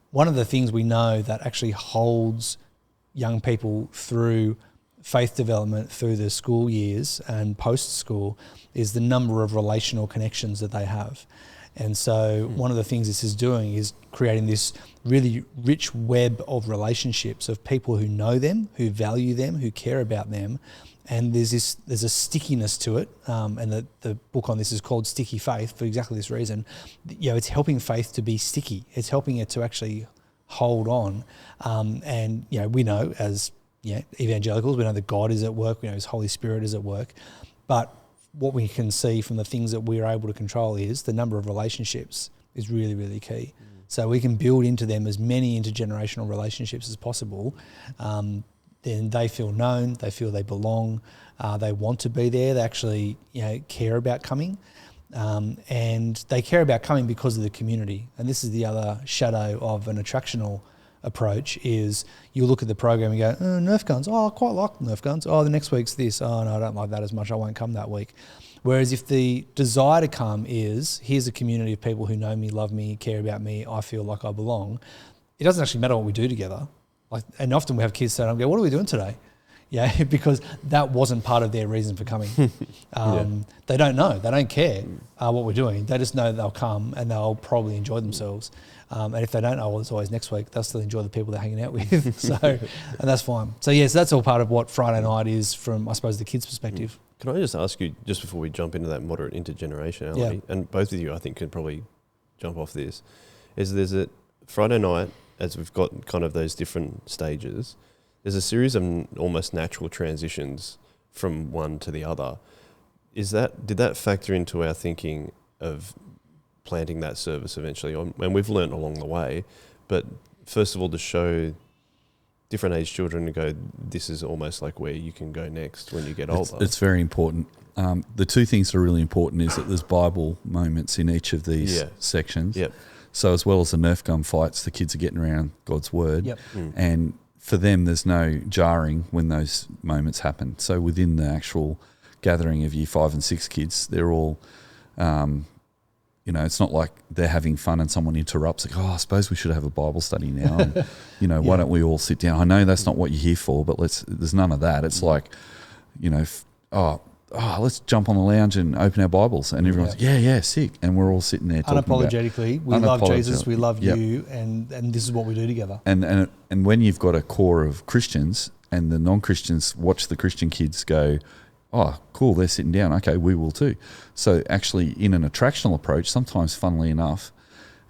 one of the things we know that actually holds young people through faith development through the school years and post-school is the number of relational connections that they have. And so one of the things this is doing is creating this really rich web of relationships of people who know them, who value them, who care about them. And there's a stickiness to it. And the book on this is called Sticky Faith for exactly this reason. It's helping faith to be sticky. It's helping it to actually hold on. And we know as evangelicals, we know that God is at work, we know His Holy Spirit is at work. But what we can see from the things that we're able to control is the number of relationships is really, really key. So we can build into them as many intergenerational relationships as possible. Then they feel known, they feel they belong, they want to be there, they actually care about coming. And they care about coming because of the community. And this is the other shadow of an attractional approach is you look at the program and go, Nerf guns, I quite like Nerf guns. The next week's this. No, I don't like that as much. I won't come that week. Whereas if the desire to come is, here's a community of people who know me, love me, care about me, I feel like I belong, it doesn't actually matter what we do together. And often we have kids say, what are we doing today? Because that wasn't part of their reason for coming. They don't know. They don't care what we're doing. They just know they'll come and they'll probably enjoy themselves. And if they don't know, it's always next week. They'll still enjoy the people they're hanging out with. And that's fine. So, yes, that's all part of what Friday night is from, I suppose, the kids' perspective. Can I just ask you, just before we jump into that moderate intergenerationality, and both of you, I think, can probably jump off this, is there's a Friday night, as we've got kind of those different stages, there's a series of almost natural transitions from one to the other. Did that factor into our thinking of planting that service eventually? And we've learnt along the way, but first of all, to show different age children to go, this is almost like where you can go next when you get older. It's very important. The two things that are really important is that there's Bible moments in each of these sections. Yep. So as well as the Nerf gun fights, the kids are getting around God's word. Yep. And for them, there's no jarring when those moments happen. So within the actual gathering of year 5 and 6 kids, they're all, it's not like they're having fun and someone interrupts, like, I suppose we should have a Bible study now. And, why don't we all sit down? I know that's not what you're here for, but there's none of that. It's like, let's jump on the lounge and open our Bibles. And everyone's sick. And we're all sitting there talking unapologetically, we love Jesus, we love you, and this is what we do together. And when you've got a core of Christians and the non-Christians watch the Christian kids go, oh, cool, they're sitting down. Okay, we will too. So actually in an attractional approach, sometimes funnily enough,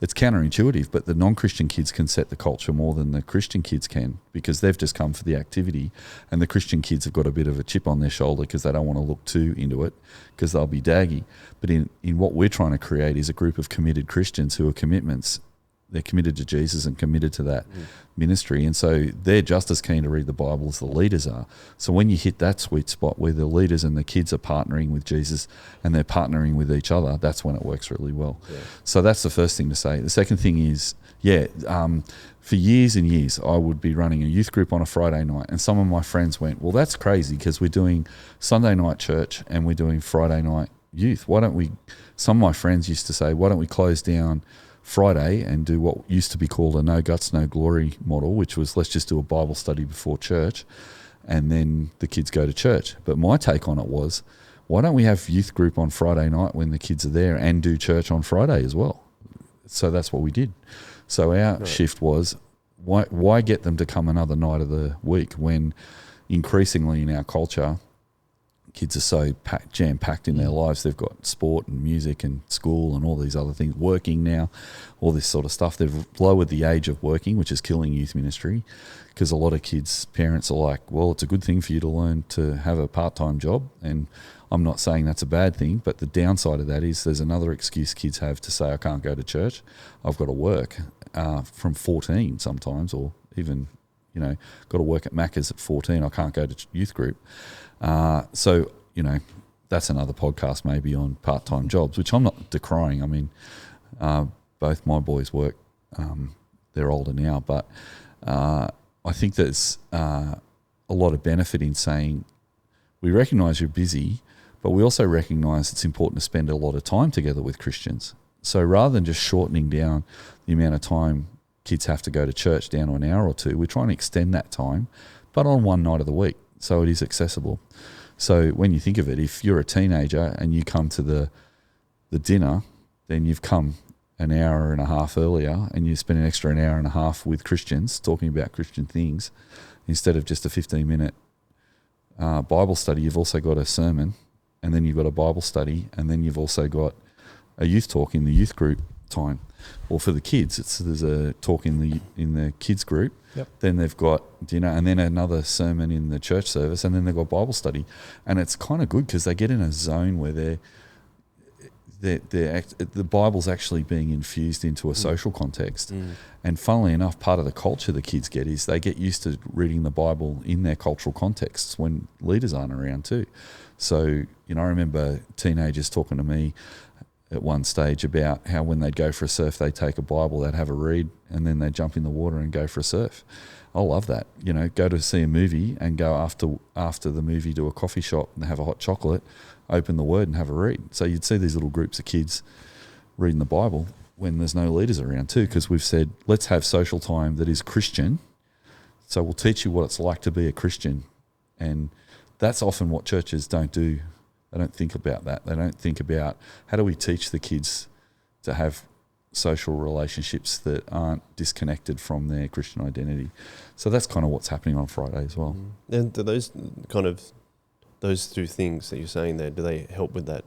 it's counterintuitive, but the non-Christian kids can set the culture more than the Christian kids can, because they've just come for the activity, and the Christian kids have got a bit of a chip on their shoulder because they don't want to look too into it because they'll be daggy. But in what we're trying to create is a group of committed Christians who are commitments. They're committed to Jesus and committed to that ministry. And so they're just as keen to read the Bible as the leaders are. So when you hit that sweet spot where the leaders and the kids are partnering with Jesus and they're partnering with each other, that's when it works really well. Yeah. So that's the first thing to say. The second thing is, for years and years, I would be running a youth group on a Friday night, and some of my friends went, well, that's crazy because we're doing Sunday night church and we're doing Friday night youth. Some of my friends used to say, why don't we close down Friday and do what used to be called a no guts, no glory model, which was let's just do a Bible study before church and then the kids go to church. But my take on it was, why don't we have youth group on Friday night when the kids are there and do church on Friday as well? So that's what we did. So our shift was, why get them to come another night of the week when increasingly in our culture, kids are so jam-packed in their lives. They've got sport and music and school and all these other things, working now, all this sort of stuff. They've lowered the age of working, which is killing youth ministry, because a lot of kids' parents are like, well, it's a good thing for you to learn to have a part-time job. And I'm not saying that's a bad thing, but the downside of that is there's another excuse kids have to say, I can't go to church. I've got to work from 14 sometimes, or even, got to work at Macca's at 14. I can't go to youth group. So, that's another podcast maybe on part-time jobs, which I'm not decrying. I mean, both my boys work, they're older now, but I think there's a lot of benefit in saying we recognise you're busy, but we also recognise it's important to spend a lot of time together with Christians. So rather than just shortening down the amount of time kids have to go to church down to an hour or two, we're trying to extend that time, but on one night of the week, so it is accessible. So when you think of it, if you're a teenager and you come to the dinner, then you've come an hour and a half earlier and you spend an extra an hour and a half with Christians talking about Christian things instead of just a 15-minute Bible study. You've also got a sermon, and then you've got a Bible study, and then you've also got a youth talk in the youth group time. Or for the kids, there's a talk in the kids group. Yep. Then they've got dinner, and then another sermon in the church service, and then they've got Bible study. And it's kind of good because they get in a zone where the Bible's actually being infused into a social context. And funnily enough, part of the culture the kids get is they get used to reading the Bible in their cultural contexts when leaders aren't around too. So, I remember teenagers talking to me at one stage about how when they'd go for a surf, they'd take a Bible, they'd have a read, and then they'd jump in the water and go for a surf. I love that. Go to see a movie and go after the movie to a coffee shop and have a hot chocolate, open the Word and have a read. So you'd see these little groups of kids reading the Bible when there's no leaders around too, because we've said, let's have social time that is Christian. So we'll teach you what it's like to be a Christian. And that's often what churches don't do. They don't think about that. They don't think about how do we teach the kids to have social relationships that aren't disconnected from their Christian identity. So that's kind of what's happening on Friday as well. And do those two things that you're saying there, do they help with that?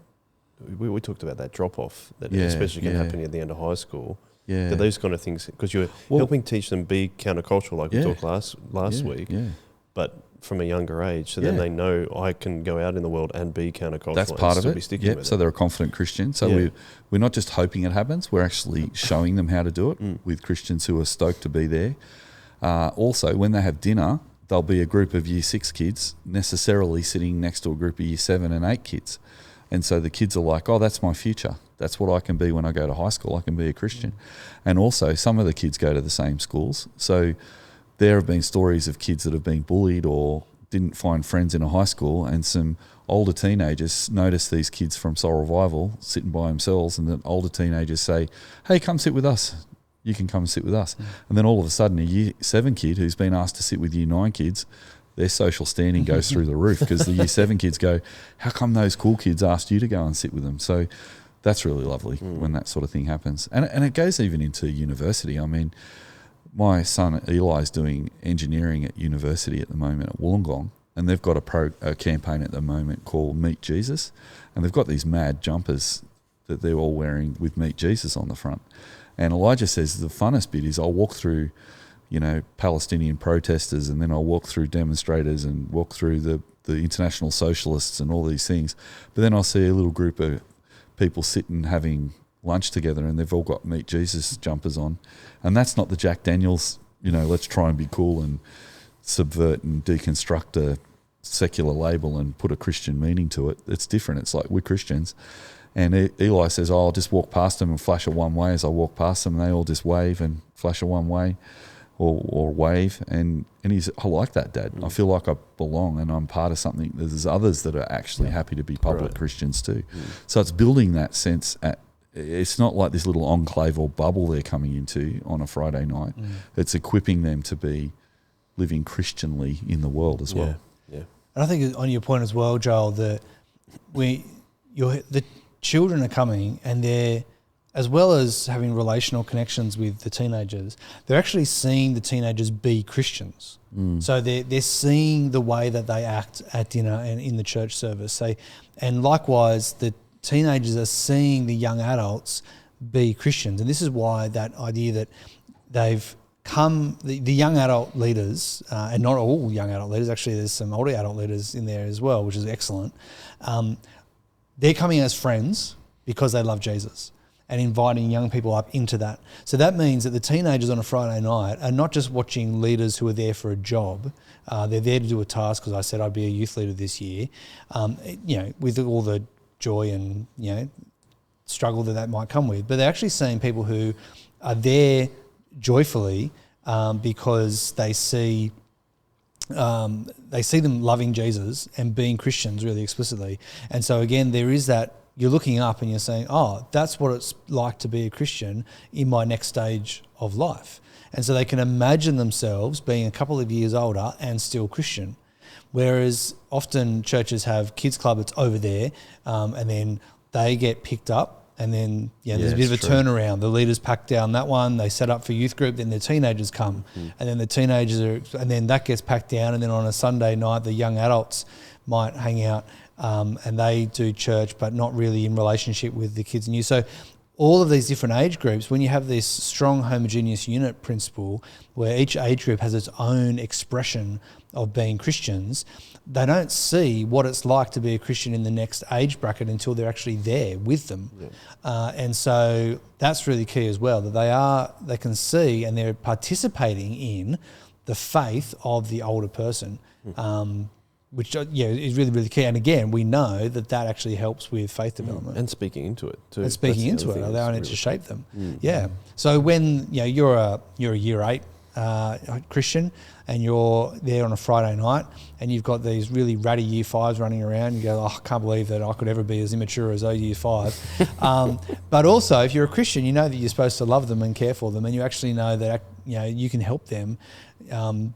We talked about that drop-off that especially can happen at the end of high school. Yeah. Do those kind of things, because you're helping teach them be countercultural like we talked last week, but from a younger age, so then they know I can go out in the world and be countercultural. That's part of it. So they're a confident Christian. So we're not just hoping it happens, we're actually showing them how to do it with Christians who are stoked to be there. Also, when they have dinner, there'll be a group of Year 6 kids necessarily sitting next to a group of Year 7 and 8 kids. And so the kids are like, oh, that's my future. That's what I can be when I go to high school. I can be a Christian. And also, some of the kids go to the same schools. So there have been stories of kids that have been bullied or didn't find friends in a high school, and some older teenagers notice these kids from Soul Revival sitting by themselves, and the older teenagers say, hey, come sit with us. You can come and sit with us. And then all of a sudden, a Year 7 kid who's been asked to sit with Year 9 kids, their social standing goes through the roof because the Year 7 kids go, how come those cool kids asked you to go and sit with them? So that's really lovely when that sort of thing happens. And it goes even into university. I mean, my son Eli's doing engineering at university at the moment at Wollongong, and they've got a campaign at the moment called Meet Jesus, and they've got these mad jumpers that they're all wearing with Meet Jesus on the front. And Elijah says the funnest bit is I'll walk through, Palestinian protesters, and then I'll walk through demonstrators and walk through the international socialists and all these things. But then I'll see a little group of people sitting having lunch together, and they've all got Meet Jesus jumpers on. And that's not the Jack Daniels, let's try and be cool and subvert and deconstruct a secular label and put a Christian meaning to it. It's different. It's like, we're Christians. And Eli says, I'll just walk past them and flash a one way as I walk past them, and they all just wave and flash a one way or wave. And he's, I like that, Dad. I feel like I belong and I'm part of something. There's others that are actually happy to be public Christians too. So it's building that sense it's not like this little enclave or bubble they're coming into on a Friday night. It's equipping them to be living Christianly in the world as well. Yeah. And I think on your point as well, Joel, that the children are coming, and they're, as well as having relational connections with the teenagers, they're actually seeing the teenagers be Christians. So they're seeing the way that they act at dinner and in the church service. And likewise, the teenagers are seeing the young adults be Christians. And this is why that idea that they've come, the young adult leaders, and not all young adult leaders, actually there's some older adult leaders in there as well, which is excellent. They're coming as friends because they love Jesus and inviting young people up into that. So that means that the teenagers on a Friday night are not just watching leaders who are there for a job. They're there to do a task, because I said I'd be a youth leader this year, with all the joy and, struggle that might come with. But they're actually seeing people who are there joyfully because they see them loving Jesus and being Christians really explicitly. And so again, there is that, you're looking up and you're saying, oh, that's what it's like to be a Christian in my next stage of life. And so they can imagine themselves being a couple of years older and still Christian. Whereas often churches have kids club, it's over there, and then they get picked up, and then there's a bit of a turnaround. The leaders pack down that one, they set up for youth group, then the teenagers come, and then the teenagers and then that gets packed down, and then on a Sunday night the young adults might hang out, and they do church but not really in relationship with the kids and youth. So all of these different age groups, when you have this strong homogeneous unit principle where each age group has its own expression of being Christians, they don't see what it's like to be a Christian in the next age bracket until they're actually there with them. And so that's really key as well, that they can see and they're participating in the faith of the older person, which is really, really key. And again, we know that actually helps with faith development. And speaking into it too. And speaking into it, allowing it to shape them. So when you're a year 8 Christian, and you're there on a Friday night, and you've got these really ratty year 5s running around, you go, oh, I can't believe that I could ever be as immature as those year 5. But also, if you're a Christian, you know that you're supposed to love them and care for them, and you actually know that you can help them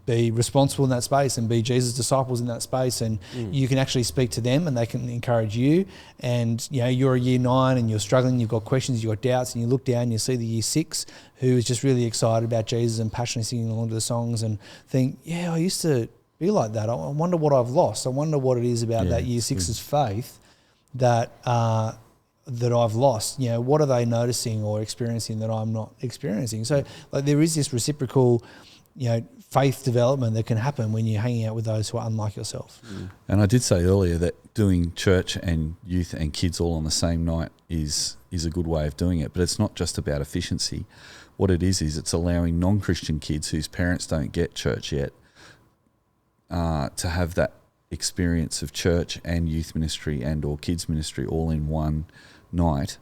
be responsible in that space and be Jesus' disciples in that space, and you can actually speak to them and they can encourage you. And you're a year 9 and you're struggling, you've got questions, you've got doubts, and you look down and you see the year 6 who is just really excited about Jesus and passionately singing along to the songs, and think, I used to be like that. I wonder what I've lost. I wonder what it is about that year 6's faith that I've lost. What are they noticing or experiencing that I'm not experiencing? So there is this reciprocal, faith development that can happen when you're hanging out with those who are unlike yourself. And I did say earlier that doing church and youth and kids all on the same night is a good way of doing it, but it's not just about efficiency. What it is it's allowing non-Christian kids whose parents don't get church yet to have that experience of church and youth ministry and or kids ministry all in one night.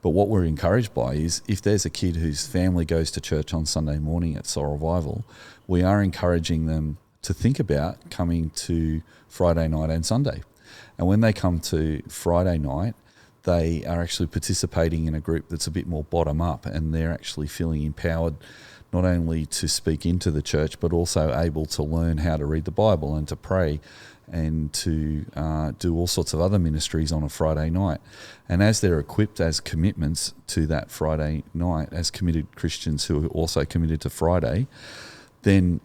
But what we're encouraged by is if there's a kid whose family goes to church on Sunday morning at Soul Revival, we are encouraging them to think about coming to Friday night and Sunday. And when they come to Friday night, they are actually participating in a group that's a bit more bottom up, and they're actually feeling empowered not only to speak into the church, but also able to learn how to read the Bible and to pray and to do all sorts of other ministries on a Friday night. And as they're equipped as commitments to that Friday night, as committed Christians who are also committed to Friday, then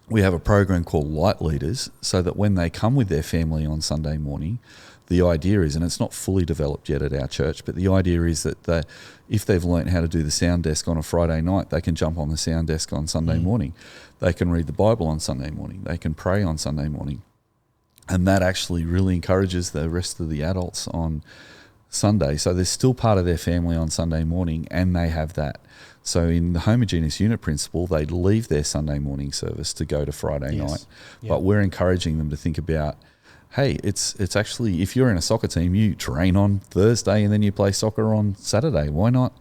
we have a program called Light Leaders, so that when they come with their family on Sunday morning, the idea is, and it's not fully developed yet at our church, but the idea is that if they've learnt how to do the sound desk on a Friday night, they can jump on the sound desk on Sunday morning. They can read the Bible on Sunday morning. They can pray on Sunday morning. And that actually really encourages the rest of the adults on Sunday. So they're still part of their family on Sunday morning, and they have that. So in the homogeneous unit principle, they'd leave their Sunday morning service to go to Friday night. Yep. But we're encouraging them to think about, hey, it's actually, if you're in a soccer team, you train on Thursday and then you play soccer on Saturday. Why not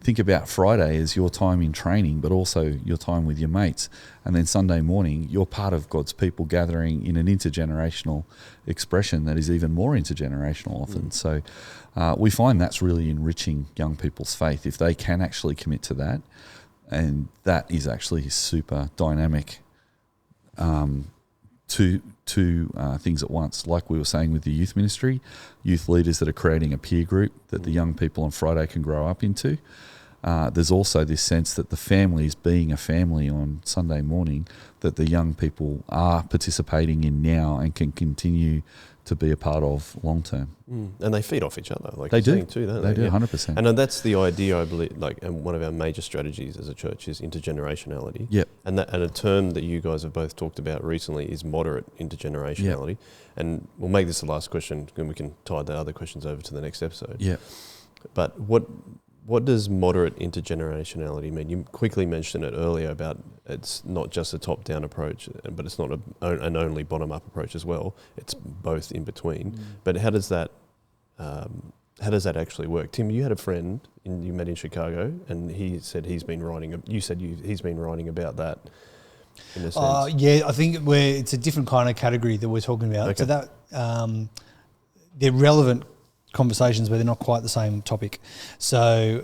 think about Friday as your time in training, but also your time with your mates? And then Sunday morning, you're part of God's people gathering in an intergenerational expression that is even more intergenerational often. So we find that's really enriching young people's faith if they can actually commit to that. And that is actually super dynamic, two things at once. Like we were saying with the youth ministry, youth leaders that are creating a peer group that the young people on Friday can grow up into. There's also this sense that the family is being a family on Sunday morning that the young people are participating in now and can continue to be a part of long term. And they feed off each other, like they you're do saying too, don't they? They do, 100%. And that's the idea, I believe, and one of our major strategies as a church is intergenerationality. Yep. And a term that you guys have both talked about recently is moderate intergenerationality. Yep. And we'll make this the last question, and we can tie the other questions over to the next episode. Yeah. But what does moderate intergenerationality mean? You quickly mentioned it earlier about it's not just a top-down approach, but it's not an only bottom-up approach as well. It's both in between. But how does that actually work? Tim, you had a friend you met in Chicago, and he said he's been writing. You said he's been writing about that. In a sense. Yeah, I think it's a different kind of category that we're talking about. Okay. So that they're relevant conversations, but they're not quite the same topic. So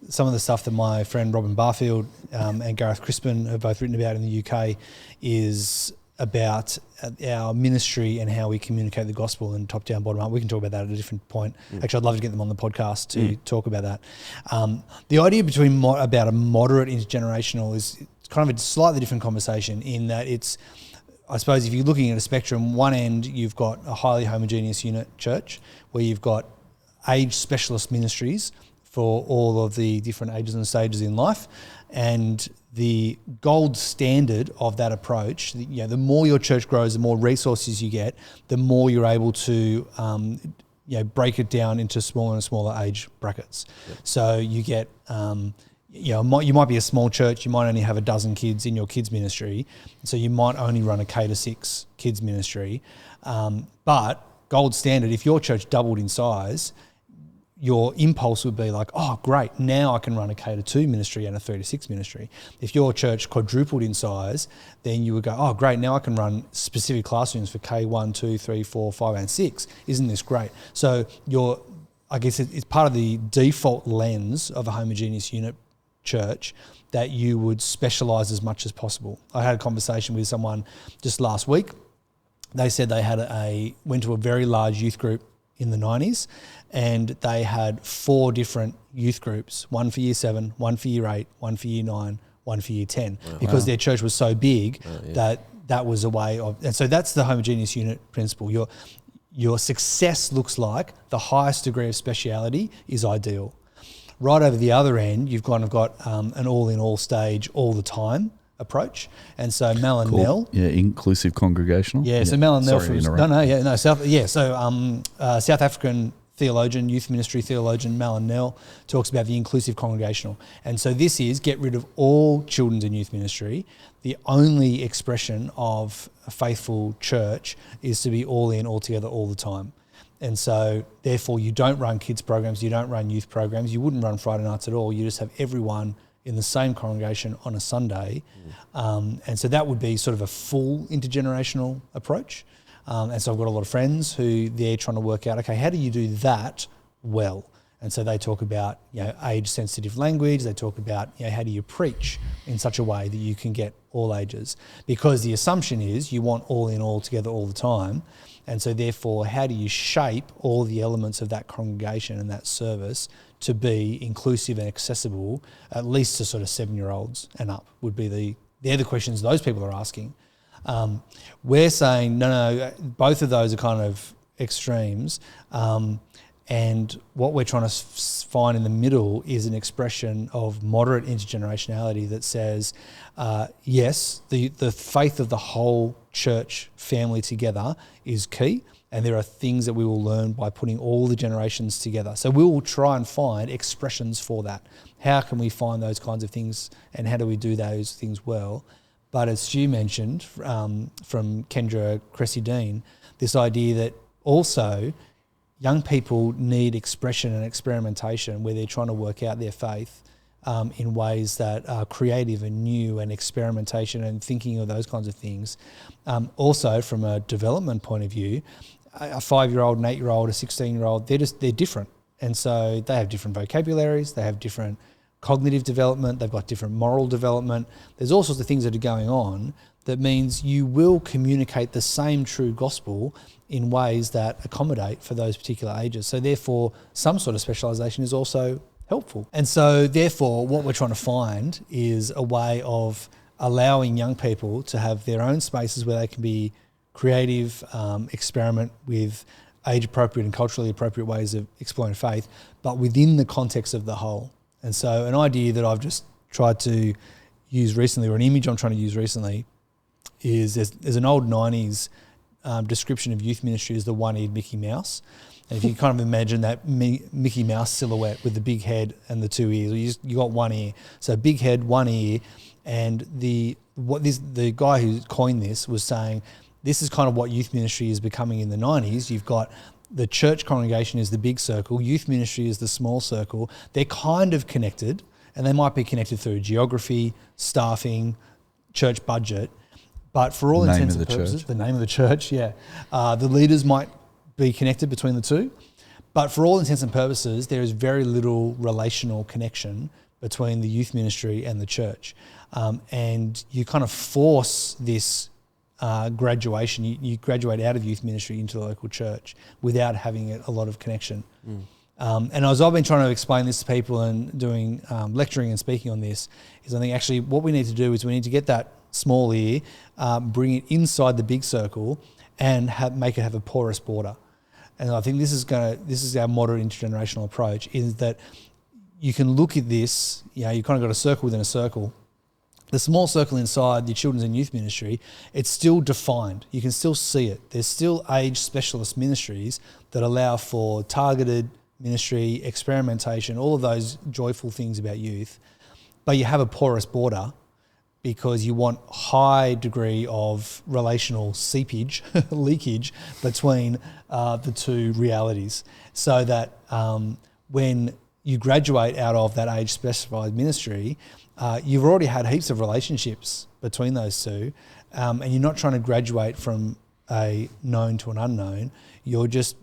some of the stuff that my friend Robin Barfield and Gareth Crispin have both written about in the UK is about our ministry and how we communicate the gospel and top down, bottom up. We can talk about that at a different point. Actually, I'd love to get them on the podcast to talk about that. The idea about a moderate intergenerational is kind of a slightly different conversation in that it's, I suppose if you're looking at a spectrum, one end you've got a highly homogeneous unit church where you've got age specialist ministries for all of the different ages and stages in life, and the gold standard of that approach, the more your church grows, the more resources you get, the more you're able to break it down into smaller and smaller age brackets. Yep. So you get you might be a small church, you might only have a dozen kids in your kids ministry, so you might only run a K-6 kids ministry. But gold standard, if your church doubled in size, your impulse would be like, oh, great, now I can run a K-2 ministry and a 3-6 ministry. If your church quadrupled in size, then you would go, oh, great, now I can run specific classrooms for K1, 2, 3, 4, 5, and 6. Isn't this great? So I guess it's part of the default lens of a homogeneous unit church that you would specialise as much as possible. I had a conversation with someone just last week. They said they went to a very large youth group in the 90s, and they had 4 different youth groups, one for year 7, one for year 8, one for year 9, one for year 10, because their church was so big that was a way of, and so that's the homogeneous unit principle. Your success looks like the highest degree of speciality is ideal. Right over the other end, you've kind of got an all-in-all stage all the time approach. And so Mel and Nell... Yeah, inclusive congregational. Yeah, so Mel and Nell... South African theologian, youth ministry theologian, Mel and Nell, talks about the inclusive congregational. And so this is get rid of all children's and youth ministry. The only expression of a faithful church is to be all in, all together, all the time. And so, therefore, you don't run kids programs, you don't run youth programs, you wouldn't run Friday nights at all. You just have everyone in the same congregation on a Sunday. And so that would be sort of a full intergenerational approach. And so I've got a lot of friends who they're trying to work out, okay, how do you do that well? And so they talk about age-sensitive language. They talk about how do you preach in such a way that you can get all ages? Because the assumption is you want all in, all together, all the time. And so therefore, how do you shape all the elements of that congregation and that service to be inclusive and accessible, at least to sort of 7-year-olds and up would be they're the questions those people are asking. We're saying, no, both of those are kind of extremes. And what we're trying to find in the middle is an expression of moderate intergenerationality that says, yes, the faith of the whole church family together is key, and there are things that we will learn by putting all the generations together. So we will try and find expressions for that. How can we find those kinds of things, and how do we do those things well? But as Stu mentioned, from Kendra Cressy-Dean, this idea that also young people need expression and experimentation where they're trying to work out their faith in ways that are creative and new, and experimentation and thinking of those kinds of things. Also, from a development point of view, a 5-year-old, an 8-year-old, a 16-year-old, they're different. And so they have different vocabularies, they have different cognitive development, they've got different moral development. There's all sorts of things that are going on that means you will communicate the same true gospel in ways that accommodate for those particular ages. So therefore, some sort of specialisation is also helpful. And so therefore, what we're trying to find is a way of allowing young people to have their own spaces where they can be creative, experiment with age-appropriate and culturally appropriate ways of exploring faith, but within the context of the whole. And so an idea that I've just tried to use recently, or an image I'm trying to use recently, is there's an old 90s description of youth ministry as the one-eared Mickey Mouse. And if you kind of imagine that Mickey Mouse silhouette with the big head and the 2 ears, you got one ear. So big head, one ear, and the guy who coined this was saying this is kind of what youth ministry is becoming in the 90s. You've got the church congregation is the big circle, youth ministry is the small circle. They're kind of connected, and they might be connected through geography, staffing, church budget. But for all intents and purposes, the name of the church, the leaders might be connected between the two. But for all intents and purposes, there is very little relational connection between the youth ministry and the church. And you kind of force this graduation. You graduate out of youth ministry into the local church without having a lot of connection. And as I've been trying to explain this to people and doing lecturing and speaking on this, is I think actually what we need to do is we need to get that small ear, bring it inside the big circle, and make it have a porous border. And I think this is our modern intergenerational approach, is that you can look at this, you kind of got a circle within a circle. The small circle inside your children's and youth ministry, it's still defined. You can still see it. There's still age specialist ministries that allow for targeted ministry, experimentation, all of those joyful things about youth. But you have a porous border because you want high degree of relational seepage, leakage between the two realities, so that when you graduate out of that age-specified ministry, you've already had heaps of relationships between those two, and you're not trying to graduate from a known to an unknown. You're just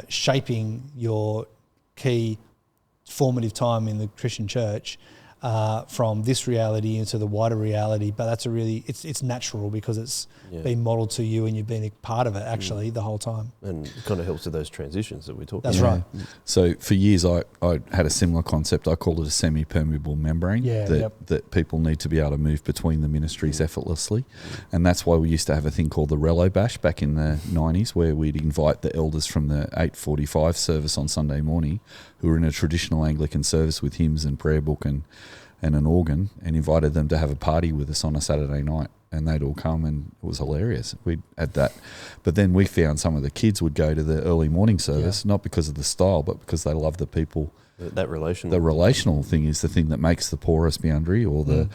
shaping your key formative time in the Christian church from this reality into the wider reality. But that's it's natural because it's been modelled to you and you've been a part of it actually the whole time. And it kind of helps with those transitions that we talked about. That's right. So for years I had a similar concept. I called it a semi-permeable membrane that people need to be able to move between the ministries effortlessly. And that's why we used to have a thing called the Rello Bash back in the 90s, where we'd invite the elders from the 8:45 service on Sunday morning, who were in a traditional Anglican service with hymns and prayer book and an organ, and invited them to have a party with us on a Saturday night, and they'd all come, and it was hilarious. We had that. But then we found some of the kids would go to the early morning service, not because of the style, but because they love the people. That relational. The relational thing is the thing that makes the porous boundary or the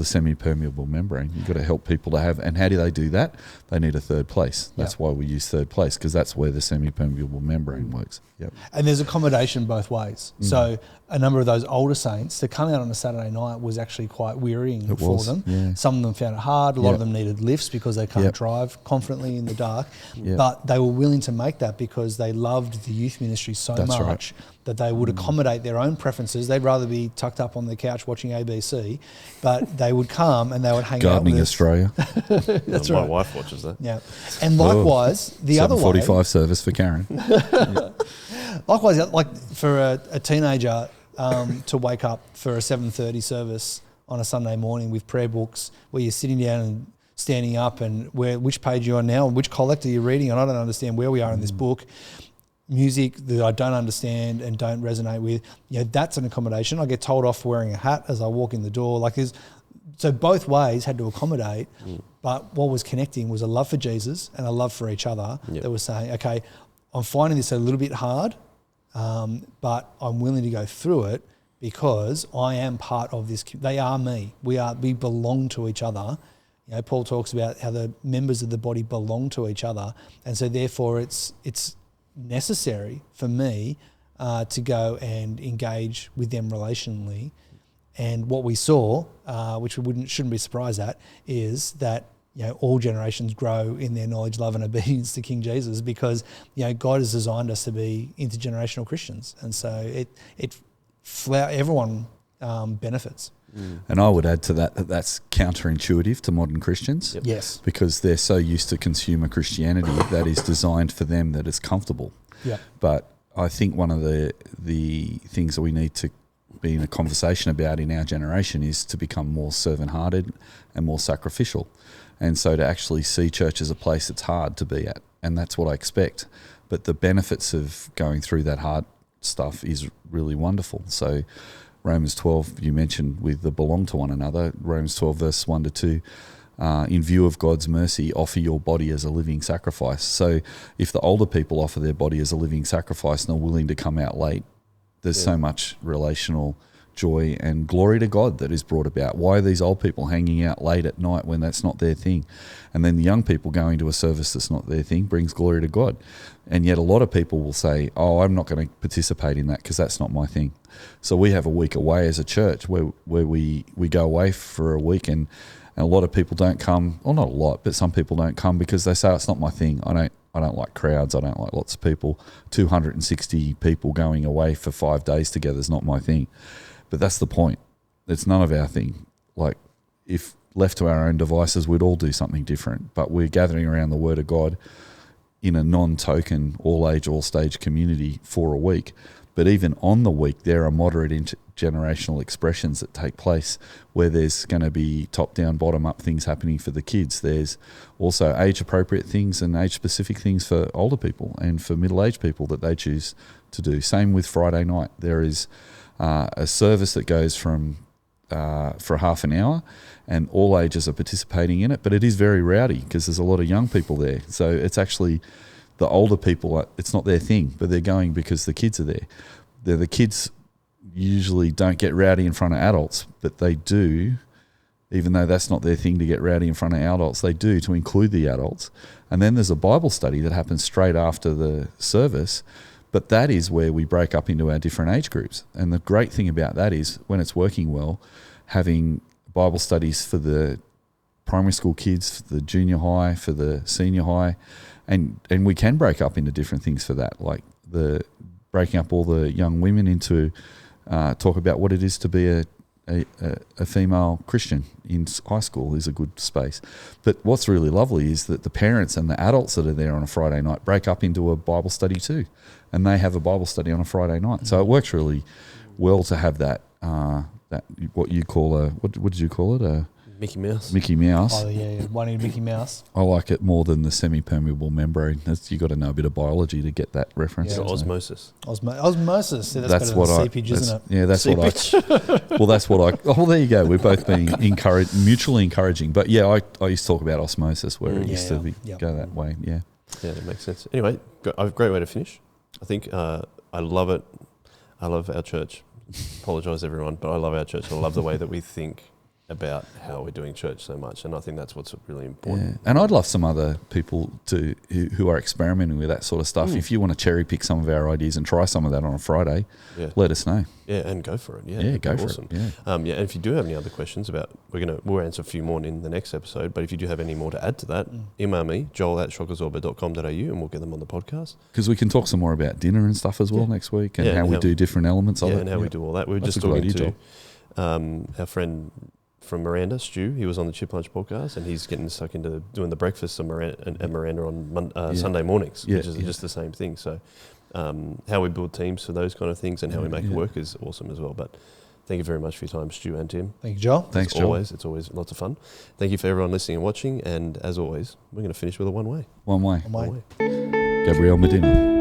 semi-permeable membrane. You've got to help people to have, and how do they do that? They need a third place. That's why we use third place, because that's where the semi-permeable membrane works. Yep. And there's accommodation both ways. So a number of those older saints, to come out on a Saturday night was actually quite wearying for them. Yeah. Some of them found it hard. A lot of them needed lifts because they can't drive confidently in the dark. But they were willing to make that because they loved the youth ministry so much that they would accommodate their own preferences. They'd rather be tucked up on the couch watching ABC, but they would come and they would hang Gardening out with Australia. That's my wife watches that. Yeah. And likewise, the other way. 7:45 service for Karen. Likewise, like for a teenager to wake up for a 7:30 service on a Sunday morning with prayer books where you're sitting down and standing up and which page you're on now and which collect are you reading, and I don't understand where we are in this book. Music that I don't understand and don't resonate with, that's an accommodation. I get told off for wearing a hat as I walk in the door. So both ways had to accommodate, but what was connecting was a love for Jesus and a love for each other that was saying, okay, I'm finding this a little bit hard, but I'm willing to go through it because I am part of this. They are me. We belong to each other. Paul talks about how the members of the body belong to each other, and so therefore it's necessary for me to go and engage with them relationally. And what we saw, which we shouldn't be surprised at, is that all generations grow in their knowledge, love, and obedience to King Jesus, because God has designed us to be intergenerational Christians, and so everyone benefits. And I would add to that's counterintuitive to modern Christians. Yep. Yes, because they're so used to consumer Christianity that is designed for them that it's comfortable. Yeah. But I think one of the things that we need to be in a conversation about in our generation is to become more servant-hearted and more sacrificial. And so to actually see church as a place that's hard to be at, and that's what I expect. But the benefits of going through that hard stuff is really wonderful. So Romans 12, you mentioned with the belong to one another, Romans 12 verse 1 to 2, in view of God's mercy, offer your body as a living sacrifice. So if the older people offer their body as a living sacrifice and are willing to come out late, there's so much relational joy and glory to God that is brought about. Why are these old people hanging out late at night when that's not their thing? And then the young people going to a service that's not their thing brings glory to God. And yet a lot of people will say, I'm not going to participate in that because that's not my thing. So we have a week away as a church where we go away for a week, and a lot of people don't come. Well, not a lot, but some people don't come because they say it's not my thing. I don't like crowds. I don't like lots of people. 260 people going away for 5 days together is not my thing. But that's the point. It's none of our thing. Like, if left to our own devices, we'd all do something different. But we're gathering around the Word of God in a non-token, all-age, all-stage community for a week. But even on the week, there are moderate intergenerational expressions that take place where there's going to be top-down, bottom-up things happening for the kids. There's also age-appropriate things and age-specific things for older people and for middle-aged people that they choose to do. Same with Friday night. There is a service that goes for half an hour, and all ages are participating in it, but it is very rowdy because there's a lot of young people there. So it's actually the older people, it's not their thing, but they're going because the kids are there. The kids usually don't get rowdy in front of adults, but they do, even though that's not their thing to get rowdy in front of adults, they do to include the adults. And then there's a Bible study that happens straight after the service, but that is where we break up into our different age groups. And the great thing about that is, when it's working well, having Bible studies for the primary school kids, for the junior high, for the senior high, and we can break up into different things for that, like the breaking up all the young women into talk about what it is to be a female Christian in high school is a good space. But what's really lovely is that the parents and the adults that are there on a Friday night break up into a Bible study too, and they have a Bible study on a Friday night. So it works really well to have that what you call what did you call it? Mickey Mouse. Oh yeah, one-eared Mickey Mouse. I like it more than the semi-permeable membrane. You got to know a bit of biology to get that reference. Yeah. Osmosis. Osmosis. Yeah, that's better than seepage, isn't it? Yeah, that's seepage. Well, there you go. We're both being mutually encouraging. But yeah, I used to talk about osmosis where it used to go that way. Yeah. Yeah, that makes sense. Anyway, a great way to finish. I think I love it. I love our church. Apologise everyone, but I love our church. I love the way that we think about how we're doing church so much, and I think that's what's really important. Yeah. And I'd love some other people who are experimenting with that sort of stuff. If you want to cherry pick some of our ideas and try some of that on a Friday, let us know. Yeah, and go for it. Go awesome. for it. Yeah. And if you do have any other questions about, we'll answer a few more in the next episode. But if you do have any more to add to that, email me joel@shockabsorber.com.au, and we'll get them on the podcast. Because we can talk some more about dinner and stuff as well next week, and how we do different elements of it. And how we do all that. We were just talking to our friend from Miranda, Stu. He was on the Chip Lunch podcast, and he's getting stuck into doing the breakfast at Miranda on Sunday mornings, which is just the same thing. So how we build teams for those kind of things and how we make it work is awesome as well. But Thank you very much for your time, Stu and Tim. Thank you, Joel. Thanks, Joel. It's always lots of fun. Thank you for everyone listening and watching. And as always, we're going to finish with a one way. One way. One way. Gabrielle Medina.